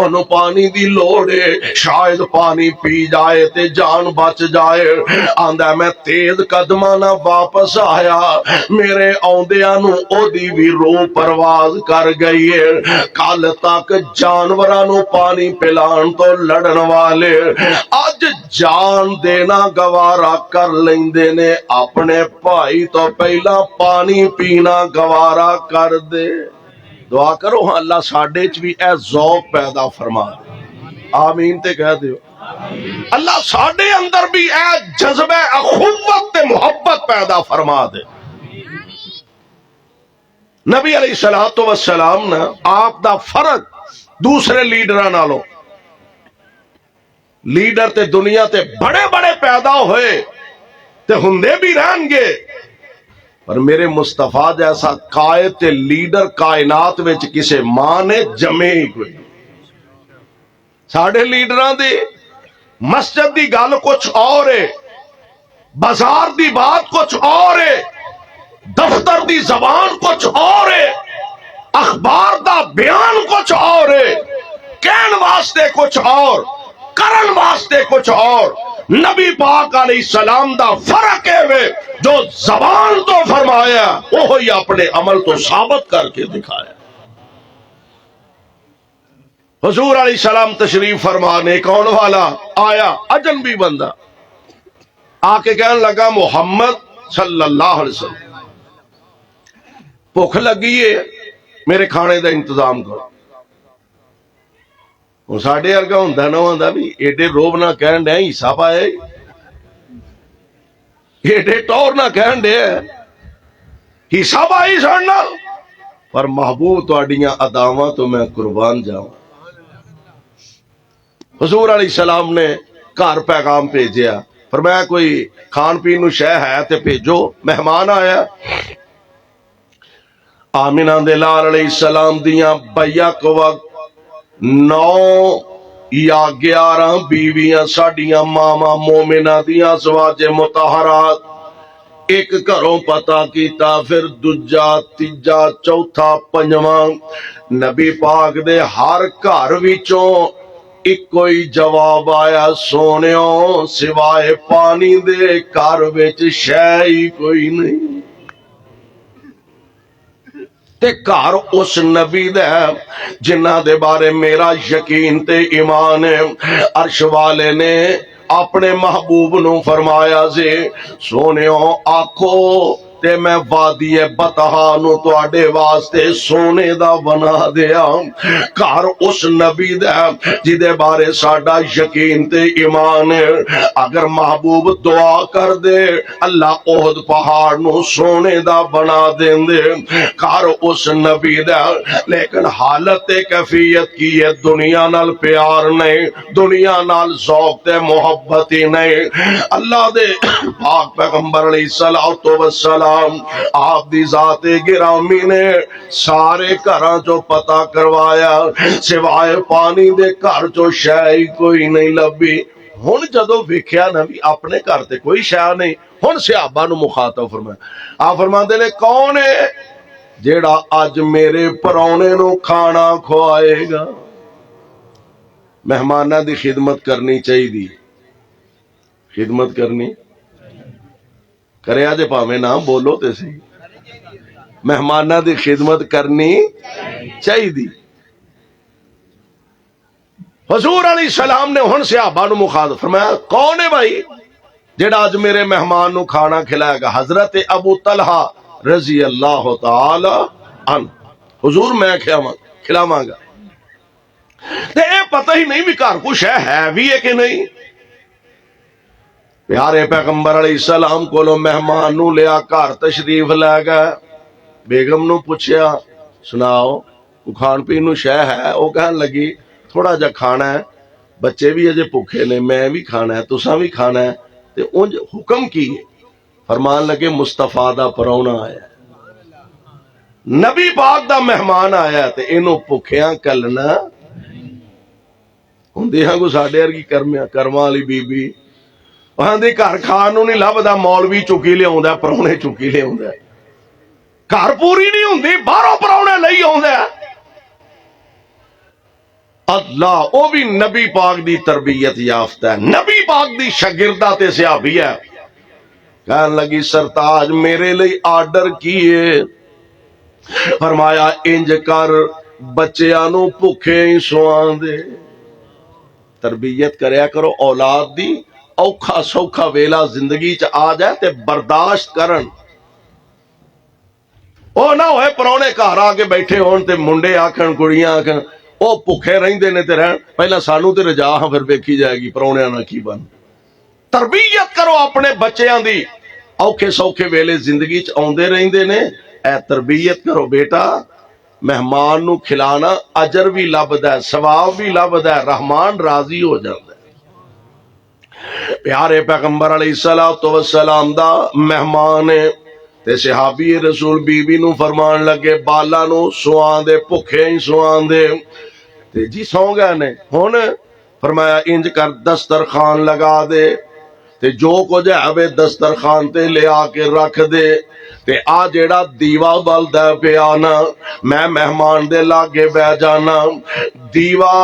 اونوں پانی دی لوڑے، شاید پانی پی جائے تے جان بچ جائے۔ آندا میں تیز قدماں نہ واپس آیا، میرے آندیاں نو او دی بھی روح پرواز کر گئی ہے۔ کل تک جانوراں نو پانی پلان تو لڑن والے اج جان دینا گوارا کر لیندے نے، اپنے بھائی تو پہلا پانی پینا گوارا کر دے۔ دعا کرو ہاں اللہ ساڈے چ بھی اے ذوق پیدا فرما، آمین تے کہہ دیو۔ اللہ ساڈے اندر بھی اے جذبہ اخوت تے محبت پیدا فرما دے۔ نبی علیہ السلام نے آپ دا فرق دوسرے لیڈراں نالوں، لیڈر تے دنیا تے بڑے بڑے پیدا ہوئے تے ہندے بھی رہن گے، پر میرے مصطفیٰ جیسا قائد تے لیڈر کائنات وچ کسے ماں نے جمے ہی کوئی۔ ساڑھے لیڈراں دی مسجد دی گل کچھ اور ہے، بازار دی بات کچھ اور ہے، دفتر دی زبان کچھ اور ہے، اخبار دا بیان کچھ اور ہے، کہن واسطے کچھ اور، کرن واسطے کچھ اور۔ نبی پاک علیہ السلام دا فرق ہے وے جو زبان تو فرمایا وہی اپنے عمل تو ثابت کر کے دکھایا۔ حضور علیہ السلام تشریف فرمانے کون والا آیا، اجنبی بندہ آ کے کہنے لگا محمد صلی اللہ علیہ وسلم بھوک لگی ہے، میرے کھانے دا انتظام کرو۔ وہ ساڑھے ارگا ہوں نہ ہوں بھی ایڈے روب نہ کہن ڈے حصہ پائے۔ ایڈے ٹور نہ کہن دے حصہ بائی سڑنا، پر محبوب تواڈیاں اداواں تو میں قربان جاؤں۔ حضور علیہ السلام نے گھر پیغام بھیجیا، فرمایا کوئی کھان پین نو شے ہے تے بھیجو، مہمان آیا۔ آمنہ دے لال علیہ السلام دیاں بیک وقت 9 یا 11 بیویاں ساڈیاں ماما مومنہ دیاں ازواج مطہرات، ایک گھروں پتہ کیتا، پھر دجا تیجا چوتھا پنجواں، نبی پاک دے ہر گھر وچوں ایک کوئی جواب آیا، سونیوں سوائے پانی دے گھر وچ شے ہی کوئی نہیں۔ تے گھر اس نبی دے جنہ دے بارے میرا یقین تے ایمان ہے۔ عرش والے نے اپنے محبوب نو فرمایا سے سونیوں آکھو تے میں وادی بطحا نو تواڈے واسطے سونے دا بنا دیا۔ گھر اس نبی دے جدے بارے ساڈا یقین تے ایمان ہے، اگر محبوب دعا کر دے اللہ احد پہاڑ نو سونے دا بنا دین دے۔ گھر اس نبی دا، لیکن حالت کیفیت کی ہے، دنیا نال پیار نہیں، دنیا نال ذوق تے محبت ہی نہیں۔ اللہ دے پاک پیغمبر علیہ الصلوۃ والسلام آپ دی ذات گرامی نے سارے گھراں چو پتہ کروایا، سوائے پانی دے گھر چو شے کوئی نہیں لبھی۔ ہن جدو ویکھیا نا بھی اپنے گھر تے کوئی شے نہیں، ہن صحابہ نو مخاطب فرمایا، آپ فرماندے نے کون ہے جیڑا اج میرے پرونے نو کھانا کھوائے گا؟ مہماناں دی خدمت کرنی چاہیے، خدمت کرنی کرے آجے پاویں نہ بولو تے سی، مہماناں دی خدمت کرنی چاہیے۔ حضور علیہ السلام نے ہن صحابہ نو مخاطب فرمایا کون ہے بھائی جیڑا آج میرے مہمان نو کھانا کھلائے گا؟ حضرت ابو طلحہ رضی اللہ تعالی عنہ، حضور میں کھلاواں گا۔ تے اے پتہ ہی نہیں بھی گھر کچھ ہے بھی ہے کہ نہیں۔ پیارے پیغمبر علیہ السلام کو مہمان نو لیا گھر تشریف لے گئے، بیگم نو پوچھیا سناؤ کو کھان پین نو شے ہے؟ وہ کہن لگی تھوڑا جا کھانا ہے، بچے بھی اجے بھوکے نے، میں بھی کھانا ہے، تساں بھی کھانا ہے۔ تے انج حکم کی فرمان لگے مصطفیٰ دا پرونا آیا، نبی پاک دا مہمان آیا تے اینو بھوکیاں کلنا ہوندی ہاں کو ساڈے ورگی کرماں والی بی بی وہاں دی گھر کھان نو نہیں لبدا، مولوی چکی لیا پرونے چکی لیا، گھر پوری نہیں ہوندی باہروں پرونے لئی آوندا۔ اللہ او بھی نبی پاک دی تربیت یافتہ ہے، نبی پاک دی شاگردہ تے صحابی ہے۔ کہن لگی سرتاج میرے لئی آرڈر کیے، فرمایا انج کر بچیاں نو بھوکے ہی سوان دے۔ تربیت کریا کرو اولاد دی، اوکھا سوکھا ویلا زندگی چ آ جائے تے برداشت کرن۔ او نہ ہوئے پرونے گھر آ کے بیٹھے ہون تے منڈے آکھن کڑیاں آکھن او بھوکے رہندے نے تے رہن، پہلا سانو تے رجا ہاں پھر ویکھی جائے گی پرونے نہ کی بن۔ تربیت کرو اپنے بچیاں دی، اوکھے سوکھے ویلے زندگی چ آندے رہندے نے، اے تربیت کرو بیٹا، مہمان نو کھلانا اجر بھی لبدا ہے، ثواب بھی لبدا ہے، رحمان راضی ہو جاندا ہے۔ پیارے پیغمبر علیہ الصلوۃ والسلام دا مہمان ہے تے صحابی رسول بی بی نو فرمان لگے بالا نو سوان دے، بھوکے ہی سوان دے۔ تے جی سو گئے نے، ہن فرمایا انج کر دسترخوان لگا دے تے جو کچھ ہے دسترخوان تے لے آ کے رکھ دے تے آ جیڑا دیوا بلدا پیا نا میں مہمان دے لاگے بہ جانا، دیوا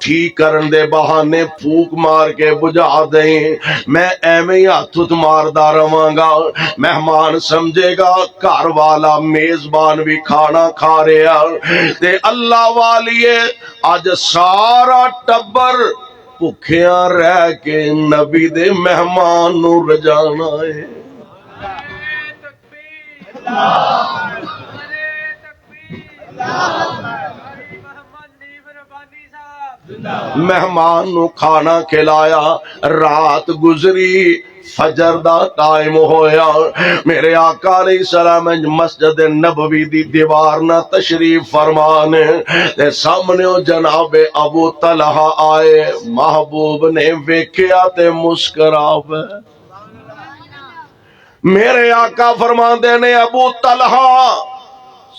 ٹھیک کرن دے بہانے پھوک مار کے بجھا دیں، میں ایویں ہی ہاتھ ماردا رہواں گا، مہمان سمجھے گا گھر والا میزبان بھی کھانا کھا رہا تے اللہ والیے اج سارا ٹبر بھکھیاں رہ کے نبی دے مہمان نو رجانا ہے۔ مہمان نو کھانا کھلایا، رات گزری فجر دا ٹائم ہویا، میرے آقا علیہ السلام مسجد نبوی دی دیوار نہ تشریف فرمانے تے سامنے جناب ابو طلحہ آئے، محبوب نے ویکھیا تے مسکرا پے۔ میرے آقا فرماندے نے ابو طلحہ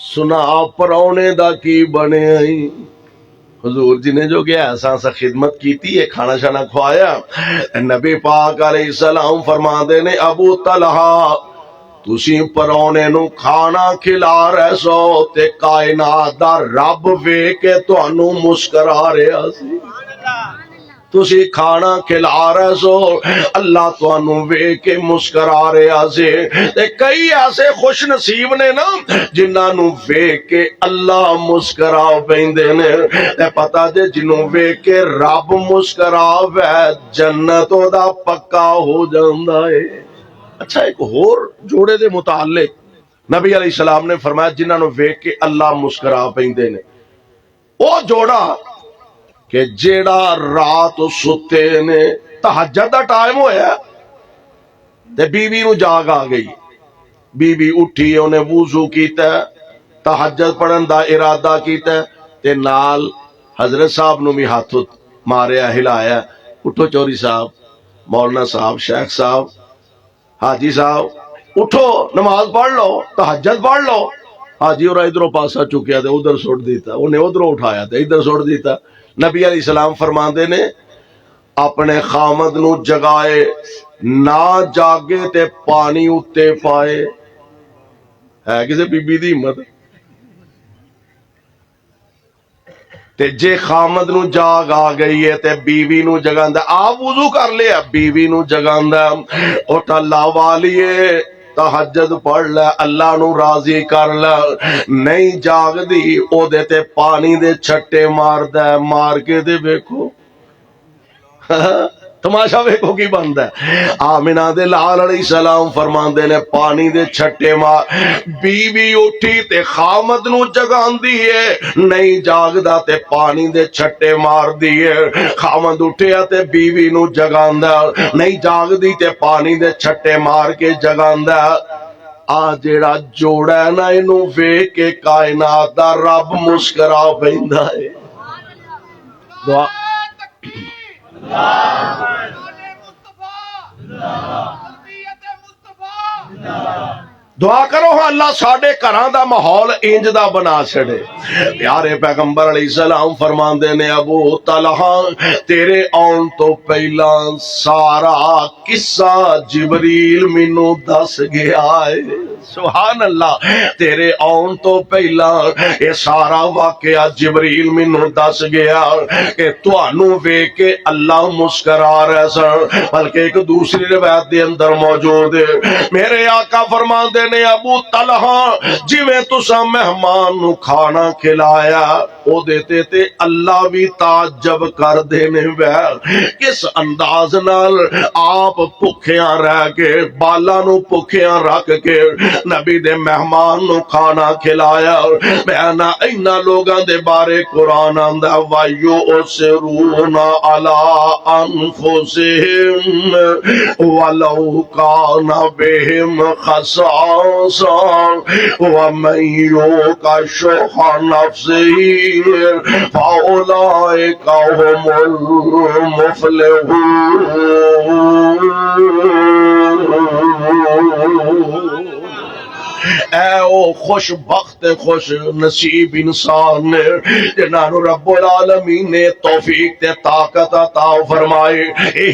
سنا پرونے دا کی بنے آئی، حضور جی نے جو گیا ایسا خدمت کیتی ہے، کھانا شانا کھوایا، نبی پاک علیہ السلام فرماندے نے ابو طلحہ تسی پرونے نو کھانا کھلا رہے سو تے کائنات دا رب ویکھ کے تانوں مسکرا رہا سی، تسی کھانا کھلا رہے سو اللہ تانوں ویکھ کے مسکرا رہا سی۔ تے کئی ایسے خوش نصیب نے نا جنہاں نو ویکھ کے اللہ مسکرا پیندے نے، تے پتہ جے جنوں ویکھ کے رب مسکراوے جنت دا پکا ہو جاندا ہے۔ اچھا ایک اور جوڑے دے متعلق نبی علیہ السلام نے فرمایا جنہاں نو ویکھ کے اللہ مسکرا پیندے نے، او جوڑا کہ جیڑا رات ستے نے تہجد دا ٹائم ہویا تے بیوی نو جاگ آ گئی، بیوی اٹھی انہیں وضو کیتا تہجد پڑھن دا ارادہ کیتا تے نال حضرت صاحب نو بھی ہاتھ ماریا ہلایا، اٹھو چوری صاحب، مولانا صاحب، شیخ صاحب، حاجی صاحب اٹھو نماز پڑھ لو، تہجد پڑھ لو۔ حاجی اور ادھروں پاسا چکیا تے ادھر سٹ دیتا، انہیں ادھروں اٹھایا تے ادھر سٹ دیتا۔ نبی علیہ السلام فرماندے نے اپنے خامد نو جگائے نہ جاگے تے پانی اتے پائے، ہے کسے بی بی دی ہمت؟ تے جے خامد نو جاگ آ گئی ہے تے بیوی نو جگاندہ، آپ وضو کر لیا بیوی نو جگاندہ، اٹھ اللہ والیے تہجد پڑھ لے اللہ نو راضی کر لے، نہیں جاگ دی او دے تے پانی دے چھٹے مار دے، مار کے دے بیکھو تماشا ویکھو کی بندا ہے۔ آمنہ دے لال علیہ السلام فرماندے نے پانی دے چھٹے مار، بیوی اٹھی تے خامد نو جگاندی ہے، نہیں جاگدا تے پانی دے چھٹے مار دیے، خامد اٹھیا تے بیوی نو جگاندا، نہیں جاگدی تے پانی دے چھٹے مار کے جگاندا۔ آ جیڑا جوڑا ہے نا اینو ویکھ کے کائنات دا رب مسکرا پیندا ہے۔ دعا دعا کرو ہاں اللہ ساڈے گھراں دا ماحول انج دا بنا چھڑے۔ پیارے پیغمبر علیہ السلام فرماندے نے ابو طلحہ تیرے آن تو پہلا سارا قصہ جبریل مینوں دس گیا ہے، سبحان اللہ، تیرے آن تو پہلا یہ سارا واقعہ جبریل مینوں دس گیا کہ تانوں ویکھ کے اللہ مسکرا رہے سن۔ بلکہ ایک دوسری روایت دے اندر موجود ہے، میرے آقا فرماندے نے ابو طلحہ جویں تساں مہمان نو کھانا کھلایا او دیتے تے اللہ بھی تعجب کر دینے وے کس انداز نال آپ بھکھیاں رہ کے بالا نو بھکھیاں رکھ کے نبی دے مہمان نو کھانا کھلایا۔ میں نہ اینا لوگاں دے بارے قرآن آندا وایو اسرون علی انفسہم ولو کان بہم خصاصا ومن یوق شح نفسہ فاولئک هم المفلحون۔ اے او خوش بخت خوش نصیب انسان نے جنہاں نو رب العالمین نے توفیق تے طاقت عطا فرمائی،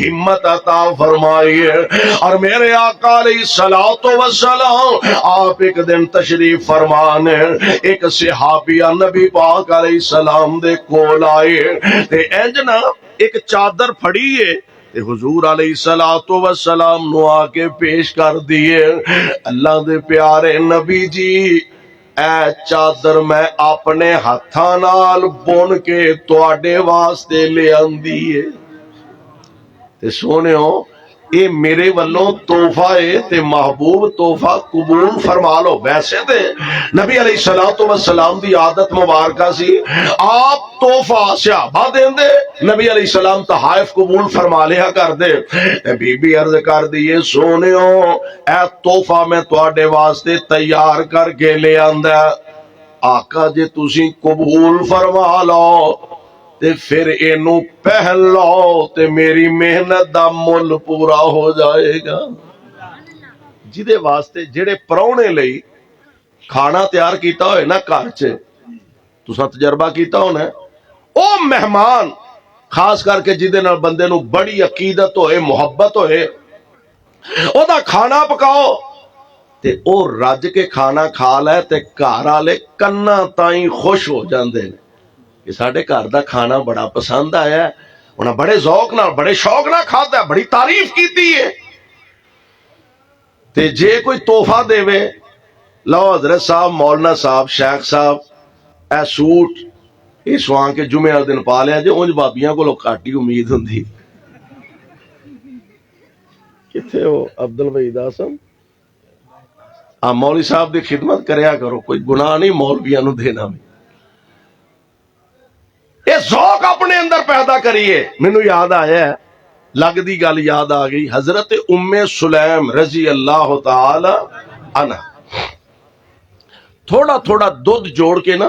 ہمت عطا فرمائی ہے۔ اور میرے آقا علیہ الصلوۃ والسلام آپ ایک دن تشریف فرمانے ایک صحابیہ نبی پاک علیہ السلام دے کول آئے تے انج نا ایک چادر پھڑی ہے تے حضور علیہ الصلوۃ والسلام نو آ کے پیش کر دیے، اللہ دے پیارے نبی جی اے چادر میں اپنے ہتھاں نال بن کے تواڈے واسطے لے آندی ہے۔ تے سونےو یہ میرے والوں تحفہ ہے تے محبوب تحفہ قبول فرما لو۔ ویسے تے نبی علیہ الصلوۃ والسلام دی عادت مبارکہ سی آپ تحفہ صحابہ دین دے، نبی علیہ السلام تحائف قبول فرما لیا کر دے۔ بی بی عرض کر دیے سونیو اے تحفہ میں تواڈے واسطے تیار کر کے لے آندا، آقا جے تسی قبول فرما لو تے پھر اینو پہن لو تے میری محنت دا مل پورا ہو جائے گا۔ جدے واسطے جڑے پرونے لئی کھانا تیار کیتا ہوئے نا گھر چ، تساں تجربہ کیتا ہونا ہے، او مہمان خاص کر کے جدے نال بندے نو بڑی عقیدت ہوئے محبت ہوئے، او دا کھانا پکاؤ تے او رج کے کھانا کھا لے تے گھر والے کنا تائیں خوش ہو جاندے نے کہ ساڈے گھر دا کھانا بڑا پسند آیا ہے، انہاں بڑے ذوق نال بڑے شوق نال کھادا ہے، بڑی تعریف کیتی ہے۔ تے جے کوئی تحفہ دے وے، لو حضرت صاحب مولانا صاحب شیخ صاحب اے سوٹ یہ سواں کے جمعے والے دن پا لیا جے، اونج بابیاں کولوں گھٹ ہی امید ہوندی۔ کتھے ہو عبد الوحید آسم؟ مولوی صاحب دی خدمت کریا کرو، کوئی گناہ نہیں مولویاں نو دینا بھی۔ یہ ذوق اپنے اندر پیدا کریے۔ مینوں یاد آیا ہے، لگ دی گل یاد آ گئی، حضرت ام سلیم رضی اللہ تعالی عنہ تھوڑا تھوڑا دودھ جوڑ کے نا،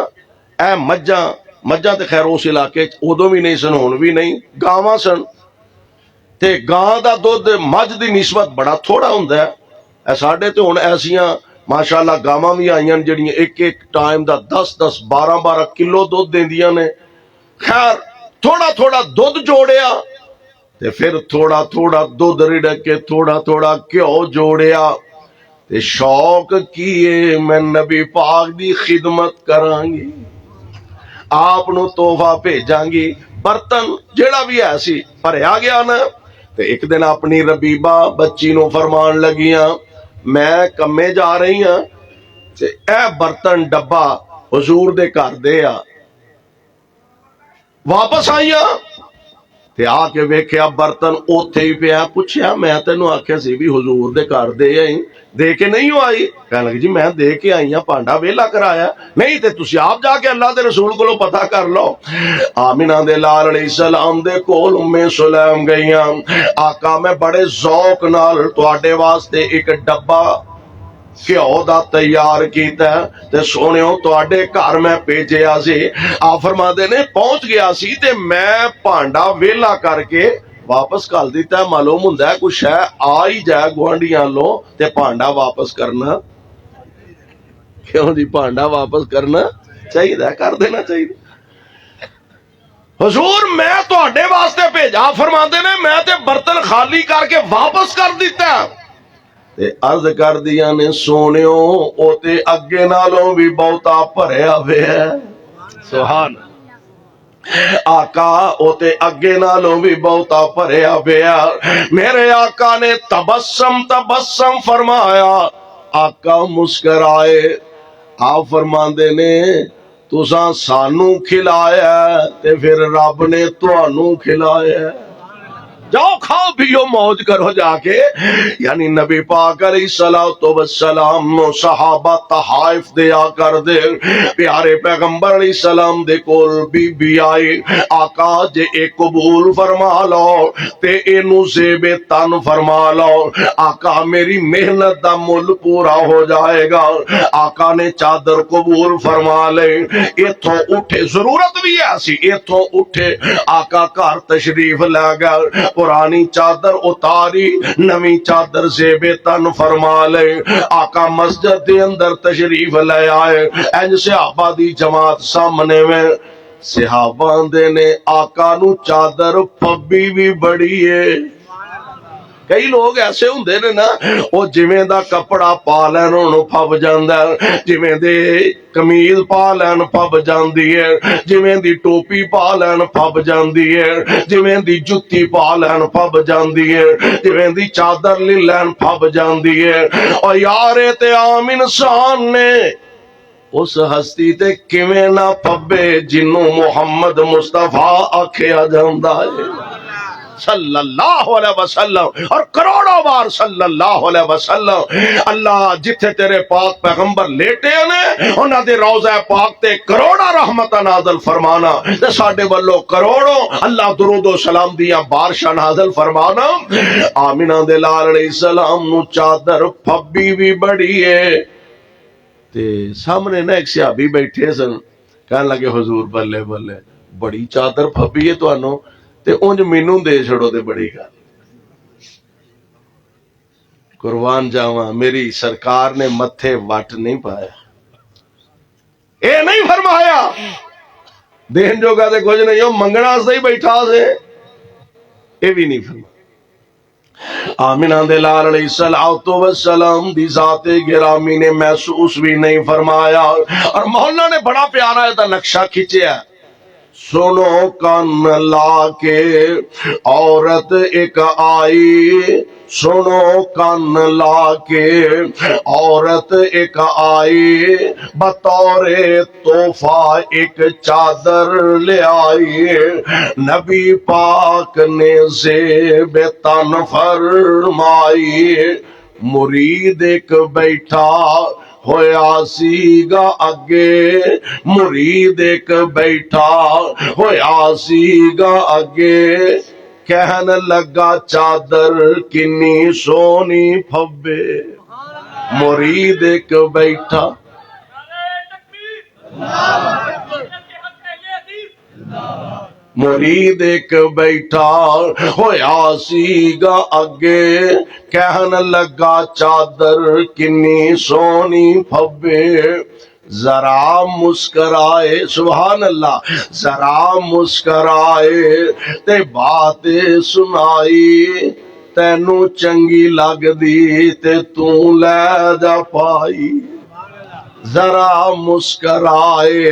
اے مجھاں تے خیر اس علاقے ادو بھی نہیں سن، ہن بھی نہیں، گاواں سن تے گاں دا دودھ مجھ دی نسبت بڑا تھوڑا ہوندا ہے۔ اے ساڈے تے ہن ایسیاں ماشاءاللہ گاواں بھی آئیاں جڑیاں ایک ایک ٹائم دا 10 12 کلو دودھ دیندیاں نے۔ خیر تھوڑا تھوڑا دودھ جوڑیا تے پھر تھوڑا تھوڑا دودھ رڑک کے تھوڑا تھوڑا گھیو جوڑیا تے شوق کیے میں نبی پاک دی خدمت کراں گی، آپ نو تحفہ بھیجاں گی۔ برتن جیڑا بھی ہے سی بھریا گیا نا، تے ایک دن اپنی ربیبہ بچی نو فرمان لگیاں میں کمے جا رہی ہاں تے اے برتن ڈبا حضور دے گھر دے آ۔ واپس آئیاں تے آ کے ویکھیا برتن اوتھے ہی پیا، پوچھیا میں تینوں آکھیا سی بھی حضور دے گھر دے آئی، دے کے نہیں ہو آئی؟ کہنے لگی جی میں دے کے آئی ہاں، پانڈا ویلا کرایا نہیں تے تسی آپ جا کے اللہ دے رسول کو پتہ کر لو۔ آمینہ دے لال علیہ السلام دے کول ام سلیم گئیاں، آقا میں بڑے ذوق نال تواڈے واسطے ایک ڈبا گھیو دا تیار کیتا ہے تے سونیو تواڈے گھر میں بھیجیا سی۔ آپ فرماندے نے پہنچ گیا سی تے میں پانڈا ویلا کر کے واپس کل دیتا ہے۔ معلوم ہوندا ہے کچھ شے آ ہی جائے گوانڈیاں لو تے پانڈا واپس کرنا کیوں جی، پانڈا واپس کرنا چاہیے، کر دینا چاہیے۔ حضور میں تواڈے واسطے بھیجا، فرماندے نے میں تے برتن خالی کر کے واپس کر دیتا ہے۔ عرض کر دیا نے سونیو او تے اگے نالوں بھی بہتا بھریا ہویا ہے۔ سبحان آقا او تے اگے نالوں بھی بہتا بھریا ہویا۔ میرے آقا نے تبسم فرمایا، آقا مسکرائے، آپ فرماندے نے تساں سانو کھلایا تے پھر رب نے تانوں کھلایا، جاؤ کھاؤ پیو موج کرو جا کے۔ یعنی نبی پاک علیہ الصلوۃ والسلام صحابہ تحائف دیا کر دے، پیارے پیغمبر علیہ السلام دے کول بی بی آئی، آقا جے اے قبول فرما لو تے اینو زیب تن فرما لو، آقا میری محنت دا مل پورا ہو جائے گا۔ آقا نے چادر قبول فرما لے، ایتھوں اٹھے، ضرورت بھی ایسی، ایتھوں اٹھے آقا گھر تشریف لے گئے، پرانی چادر اتاری نویں چادر زیب تن فرما لے، آقا مسجد دے اندر تشریف لے آئے، انج صحابہ دی جماعت سامنے میں، صحابہ دے نے آقا نو چادر پبی بھی بڑی ہے۔ کئی لوگ ایسے ہوندے نے نا، وہ جویں دا کپڑا پا لین انہوں پھب جاندا ہے، جویں دے کمیز پا لین پھب جاندی ہے، جویں دی ٹوپی پا لین پھب جاندی ہے، جویں دی جتی پا لین پھب جاندی ہے، جویں دی چادر لے لین پھب جاندی ہے۔ اور یارے تے عام انسان نے اس ہستی تے کیویں نہ پھبے جنوں محمد مصطفیٰ آکھیا جاندا ہے۔ صلی اللہ علیہ وسلم اور کروڑوں بار صلی اللہ علیہ وسلم۔ اللہ جتھے تیرے پاک پیغمبر لیٹے نے انہاں دے روضہ پاک تے کروڑا رحمت نازل فرمانا تے ساڈے والوں کروڑوں اللہ درود و سلام دیاں بارشاں نازل فرمانا۔ آمینہ دے لال علیہ السلام نو چادر پھبی بھی بڑی ہے تے سامنے نہ ایک صحابی بیٹھے سن، کہنے لگے حضور بلے بلے بڑی چادر پھبی ہے تانوں تے اونج مینوں دے چھڑو تے بڑی گل۔ قربان جاواں میری سرکار نے متھے وٹ نہیں پایا، اے نہیں فرمایا دین جو تے کچھ نہیں ہو منگنا سے ہی بیٹھا سے، اے بھی نہیں فرمایا۔ آمینہ دے لال علیہ السلام دی ذات گرامی نے محسوس بھی نہیں فرمایا، اور مولا نے بڑا پیارا ہے نقشہ کھینچیا ہے۔ سنو کان لا کے عورت ایک آئی، سنو کان لا کے عورت ایک آئی، بطور تحفہ ایک چادر لے آئی، نبی پاک نے زیب تن فرمائی، مرید ایک بیٹھا ہویا سیگا اگے، مرید ایک بیٹھا ہویا سیگا اگے، کہن لگا چادر کنی سونی پھبے، مرید ایک بیٹھا مرید ایک بیٹھا ہویا سیگا اگے، کہن لگا چادر کنی سونی پھبے، ذرا مسکرائے سبحان اللہ، ذرا مسکرائے تے بات سنائی، تینوں چنگی لگ دی تے تو لے جا پائی، ذرا مسکرائے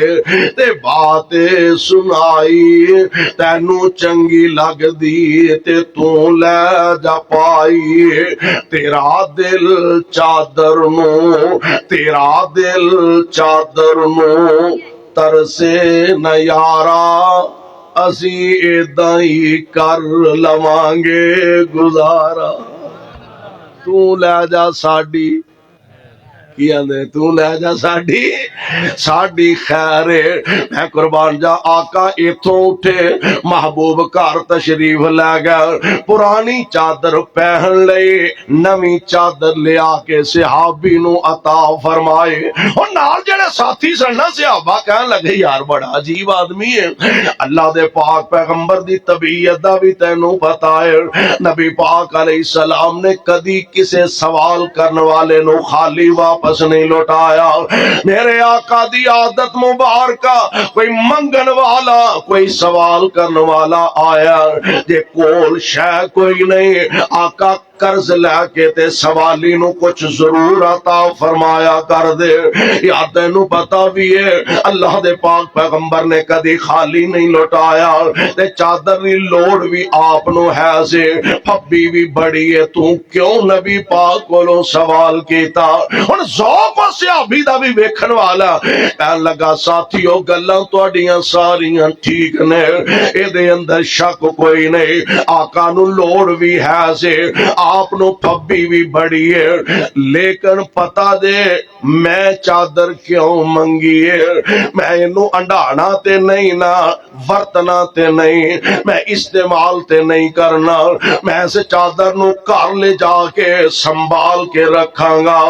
تے بات سنائی، تینوں چنگی لگ دی تے تو لے جا پائی، تیرا دل چادر نو، تیرا دل چادر نو ترسے نہ یارا، اسی ایداں ہی کر لواں گے گزارا، تو لے جا ساڈی کی آندے تو لے جا ساڈی ساڈی خیر ہے۔ میں قربان جا آقا ایتھوں اٹھے محبوب گھر تشریف لے گئے، پرانی چادر پہن لئی، نویں چادر لے آ کے صحابی نو عطا فرمائے، اور نال جڑے ساتھی سن نا صحابہ کہن لگے یار بڑا عجیب آدمی ہے، اللہ دے پاک پیغمبر دی طبیعت دا بھی تینوں پتہ ہے، نبی پاک علیہ السلام نے کدی کسے سوال کرنے والے نو خالی واپس نہیں لوٹایا۔ میرے آقا دی عادت مبارکہ کوئی منگن والا کوئی سوال کرنے والا آیا جے کول شے کوئی نہیں، آقا قرض لے کے تے سوالی نو کچھ ضرور عطا فرمایا کر دے، یا تینوں پتہ بھی ہے اللہ دے پاک پیغمبر نے کدی خالی نہیں لوٹایا، تے چادر دی لوڑ بھی آپ نو ہے سے، پھبی بھی بڑی ہے، تو کیوں نبی پاک کولوں سوال کیتا؟ ہن ذوق و صحابی دا بھی ویکھن والا کہن لگا ساتھیو گلاں تہاڈیاں ساریاں ٹھیک نے، اے دے اندر شک کوئی نہیں، آقا نو لوڑ بھی ہے سے، آپ نو پھبی بھی بڑی ہے، لیکن پتہ دے میں چادر کیوں منگی ہے، میں انو انڈانا تے نہیں نا، ورتنا تے نہیں، میں استعمال تے نہیں کرنا، میں اس چادر نو گھر لے جا کے سنبھال کے رکھاں گا،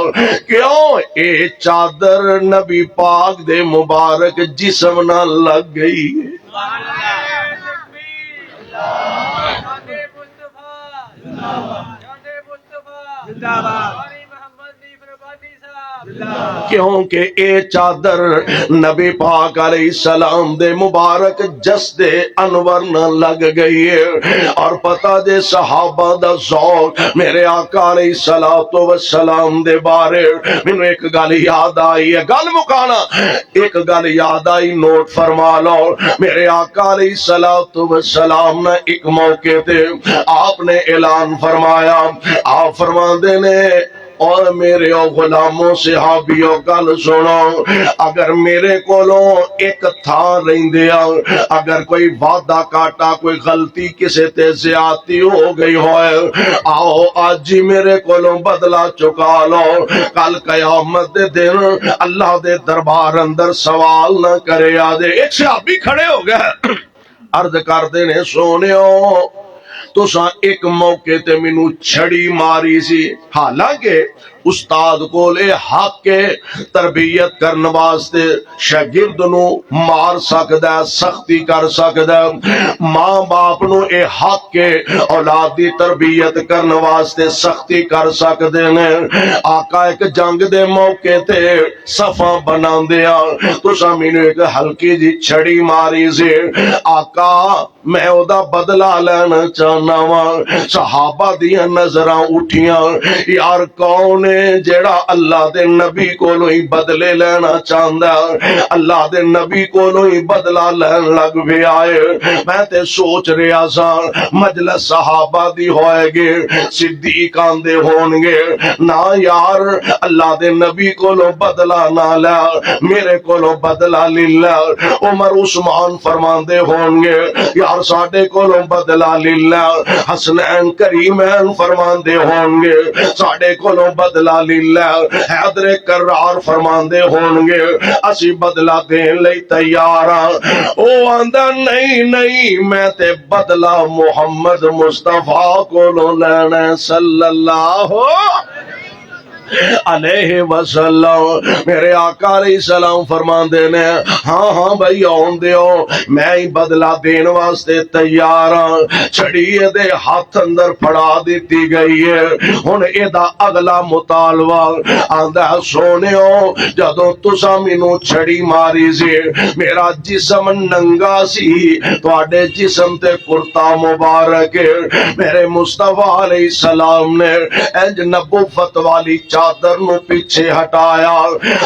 کیوں اے چادر نبی پاک دے مبارک جسم نہ لگ گئی ہے۔ کیونکہ اے چادر نبی پاک علیہ السلام دے مبارک جسد انور نہ لگ گئی ہے، اور پتہ دے صحابہ دا ذوق میرے آقا علیہ السلام دے بارے مینوں ایک گل یاد آئی ہے، گل مکانا ایک گل یاد آئی نوٹ فرما لو، میرے آقا علیہ السلام نے ایک موقع تے آپ نے اعلان فرمایا، آپ فرماندے نے اور میرے او غلاموں صحابیوں گل سنو، اگر میرے کولوں ایک تھا رہندیا، اگر کوئی وعدہ کاٹا، کوئی غلطی کسے تے زیادتی ہو گئی ہوئے، آؤ آج ہی میرے کولوں بدلہ چکا لو، کل قیامت دے دن اللہ دے دربار اندر سوال نہ کرے آدے۔ ایک صحابی کھڑے ہو گئے، عرض کردے نے سونےو تساں ایک موقع تے مینوں چھڑی ماری سی، حالانکہ استاد کول اے حق کے تربیت کرن واسطے شاگرد نو مار سکدا ہے، سختی کر سکدا ہے، ماں باپ نو اے حق کے اولاد دی تربیت کرن واسطے سختی کر سکدے نے۔ آقا ایک جنگ دے موقع تے صفاں بناندیا تساں مینوں ایک ہلکی جی چھڑی ماری سی، آقا میں او دا بدلہ لینا چاہنا وا۔ صحابہ دیاں نظراں اٹھیاں، یار کون ہے جیڑا اللہ دے نبی کولوں ہی بدلے لینا چاہندا، اللہ دے نبی کولوں ہی بدلہ لین لگ پیا ہے۔ میں تے سوچ رہا سا مجلس صحابہ دی ہوئے گے، صدیقاں دے ہون گے، نہ یار اللہ دے نبی کولوں بدلہ نہ لیا، میرے کولوں بدلہ للا۔ عمر عثمان فرماندے ہون گے، یار ساڈے کولوں بدلہ للا۔ حسنین کریمین فرماندے ہون گے، ساڈے کولوں بدلہ للا۔ حیدر کرار فرماندے ہون گے، اسی بدلہ دین لئی تیار ہاں۔ او آندا نہیں نہیں، میں تے بدلہ محمد مصطفیٰ کولوں لینا صلی اللہ علیہ وسلم۔ میرے آقا علیہ السلام فرماندے نے، ہاں ہاں بھائی آن دیو، میں ہی بدلہ دین واسطے تیار ہاں۔ چھڑی دے ہاتھ اندر پھڑا دیتی گئی ہے، ہن ایدا اگلا مطالبہ آندا سونےو، جدوں تساں مینوں چھڑی ماری سی میرا جسم ننگا سی، تواڈے جسم تے کرتا مبارک میرے مصطفیٰ علیہ السلام نے انج نبوت والی چادر نو پیچھے ہٹایا،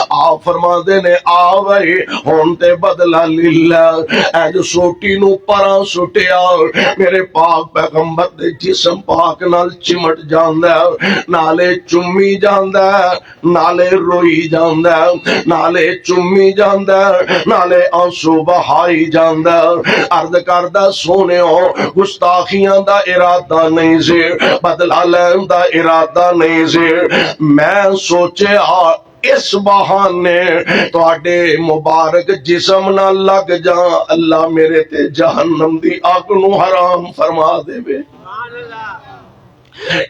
آپ فرماندے نے آ بھائی ہن تے بدلہ للا۔ انج سوٹی نو پراں سٹیا، میرے پاک پیغمبر دے جسم پاک نال چمٹ جاندا ہے، نالے چومی جاندا ہے، نالے روئی جاندا ہے، نالے چومی جاندا ہے، نالے آنسو بہائی جاندا ہے۔ عرض کردہ سونےو گستاخیاں دا ارادہ نہیں سی، بدلہ لین دا ارادہ نہیں سی، میں سوچے اس بہانے تواڈے مبارک جسم نہ لگ جاں، اللہ میرے تے جہنم دی آگ نو حرام فرما دے وے۔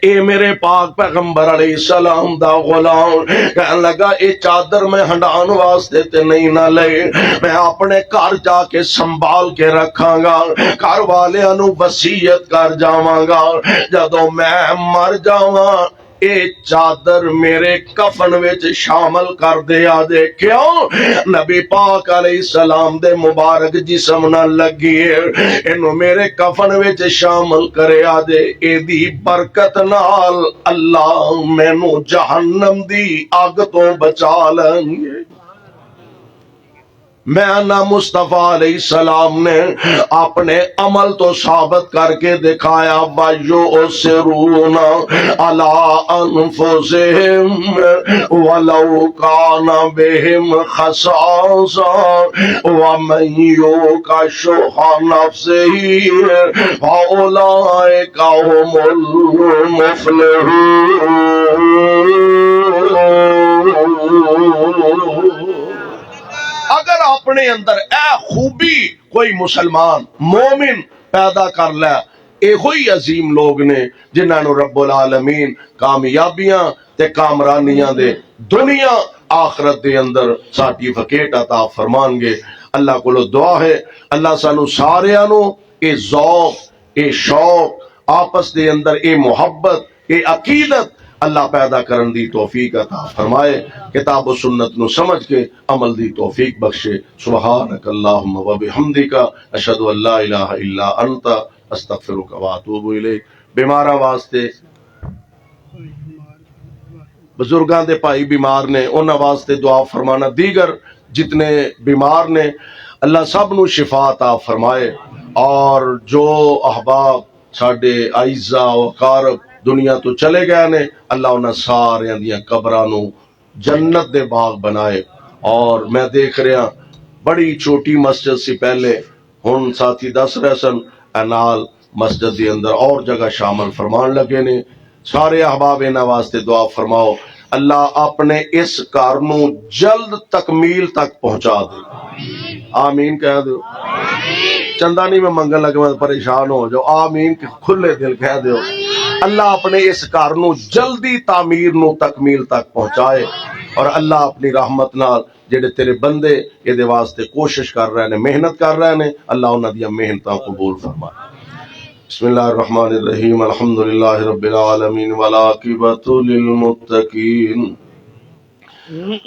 اے میرے پاک پیغمبر علیہ السلام دا غلام کہنے لگا اے چادر میں ہنڈان واسطے تے نہیں نہ لے، میں اپنے گھر جا کے سنبھال کے رکھاں گا، گھر والیاں نو وصیت کر جاواں گا، جدوں میں مر جاواں اے چادر میرے کفن وچ شامل کر دیا دے۔ کیوں؟ نبی پاک علیہ السلام دے مبارک جسم نہ لگی ہے، اینو میرے کفن وچ شامل کریا دے، اے دی برکت نال اللہ مینوں جہنم دی اگ تو بچا لیں گے۔ میں نہ مصطفیٰ علیہ السلام نے اپنے عمل تو ثابت کر کے دکھایا، وَيُؤْثِرُونَ عَلَىٰ أَنفُسِهِمْ وَلَوْ كَانَ بِهِمْ خَصَاصَةٌ وَمَن يُوقَ شُحَّ نَفْسِهِ فَأُولَٰئِكَ هُمُ الْمُفْلِحُونَ۔ اگر اپنے اندر اے خوبی کوئی مسلمان مومن پیدا کر لے، اے ہوئی عظیم لوگ نے جنہاں نو رب العالمین کامیابیاں تے کامرانیاں دے دنیا آخرت دے اندر سرٹیفکیٹ عطا فرمان گے۔ اللہ کو دعا ہے اللہ سانو ساریاں نو اے ذوق، اے شوق، آپس دے اندر اے محبت، اے عقیدت اللہ پیدا کرن دی توفیق عطا فرمائے، کتاب و سنت نو سمجھ کے عمل دی توفیق بخشے۔ سبحانک اللہم و بحمدک، اشہد ان لا الہ الا انت، استغفرک و اتوب الیک۔ بیماراں واسطے بزرگاں دے بھائی بیمار نے انہاں واسطے دعا فرمانا، دیگر جتنے بیمار نے اللہ سب نو شفا عطا فرمائے، اور جو احباب ساڈے اعزاء و اقارب دنیا تو چلے گئے نے، اللہ انہاں سارے دیاں قبراں نو جنت دے باغ بنائے۔ اور میں دیکھ رہا بڑی چھوٹی مسجد سی پہلے، ہن ساتھی دس رہے سن انال مسجد دے اندر اور جگہ شامل فرمان لگے نے۔ سارے احباب انہاں واسطے دعا فرماؤ، اللہ اپنے اس کار نو جلد تکمیل تک پہنچا دے۔ آمین کہہ دو۔ چندہ نہیں میں منگن لگے میں پریشان ہو جاؤ، آمین کھلے دل کہہ دیو۔ اللہ اپنے اس کار نو جلدی تعمیر نو تکمیل تک پہنچائے، اور اللہ اپنی رحمت نال جڑے تیرے بندے یہ دے واسطے کوشش کر رہے نے، محنت کر رہے نے، اللہ انہاں دیاں محنتاں قبول فرمائے۔ بسم اللہ الرحمن الرحیم، الحمدللہ رب العالمین والعاقبۃ للمتقین،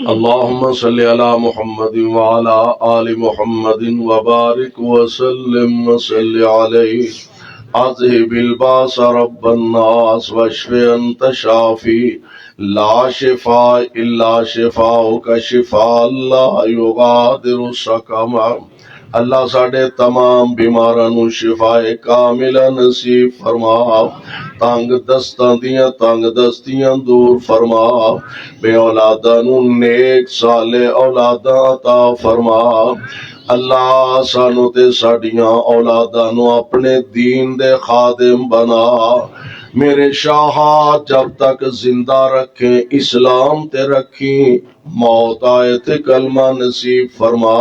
اللہم صلی علی محمد وعلی آل محمد وبارک وسلم وصلی علیہ، اذہب الباس رب الناس واشف انت شافی، لا شفاء الا شفاؤک شفاء لا یغادر سقما۔ اللہ ساڈے تمام بیماراں نو شفاء کاملہ نصیب فرما، تنگ دستاں دیاں تنگ دستیاں دور فرما، بے اولاداں نو نیک صالح اولاداں عطا فرما۔ اللہ سانو تے ساڈیاں اولاداں نو اپنے دین دے خادم بنا، میرے شاہ جب تک زندہ رکھیں اسلام تے رکھیں، موت آئے تے کلمہ نصیب فرما،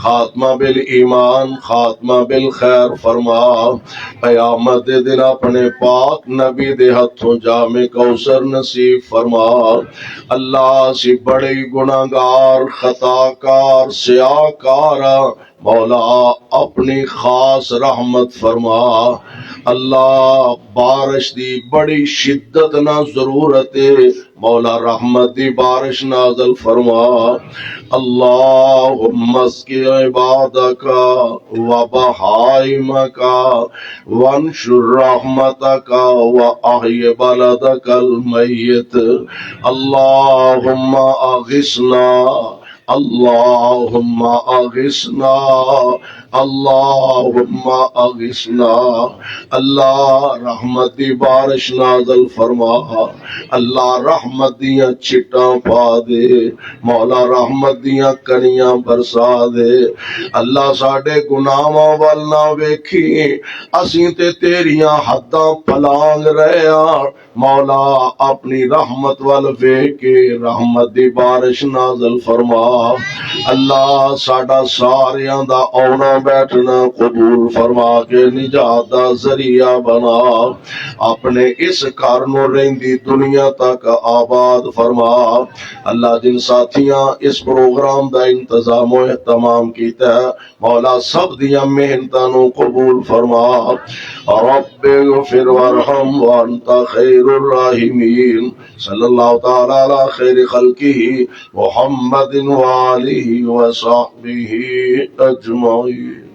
خاتمہ بالایمان خاتمہ بالخیر فرما، قیامت دے دن اپنے پاک نبی دے ہتھوں جام کوثر نصیب فرما۔ اللہ سی بڑے گناہگار خطاکار سیاکار، مولا اپنی خاص رحمت فرما۔ اللہ بارش دی بڑی شدت نہ ضرورت ہے، مولا رحمت دی بارش نازل فرما۔ اللہم اسقی عبادک و بہائمک وانشر رحمتک و احی بلدک المیت، اللہم اغثنا اللہم اغثنا اللہم اغثنا۔ اللہ رحمت دی بارش نازل فرما، اللہ رحمت دیاں چھٹاں پا دے، مولا رحمت دیاں کنیاں برسا دے۔ اللہ ساڈے گناہاں ول نہ ویکھی، اسیں تے تیریاں حداں پلانگ رہے ہاں، مولا اپنی رحمت ول ویکھ کے رحمت دی بارش نازل فرما۔ اللہ ساڈا ساریاں دا آنا بیٹھنا قبول فرما کے نجات دا ذریعہ بنا، اپنے اس گھر نو رہندی دنیا تک آباد فرما۔ اللہ جن ساتھیاں اس پروگرام دا انتظام و اہتمام کیتا ہے، مولا سب دیاں محنتاں نو قبول فرما۔ رب اغفر وارحم وانت خیر الراحمین، صلی اللہ تعالی علی خیر خلقہ محمد وآلہ وصحبہ اجمعین۔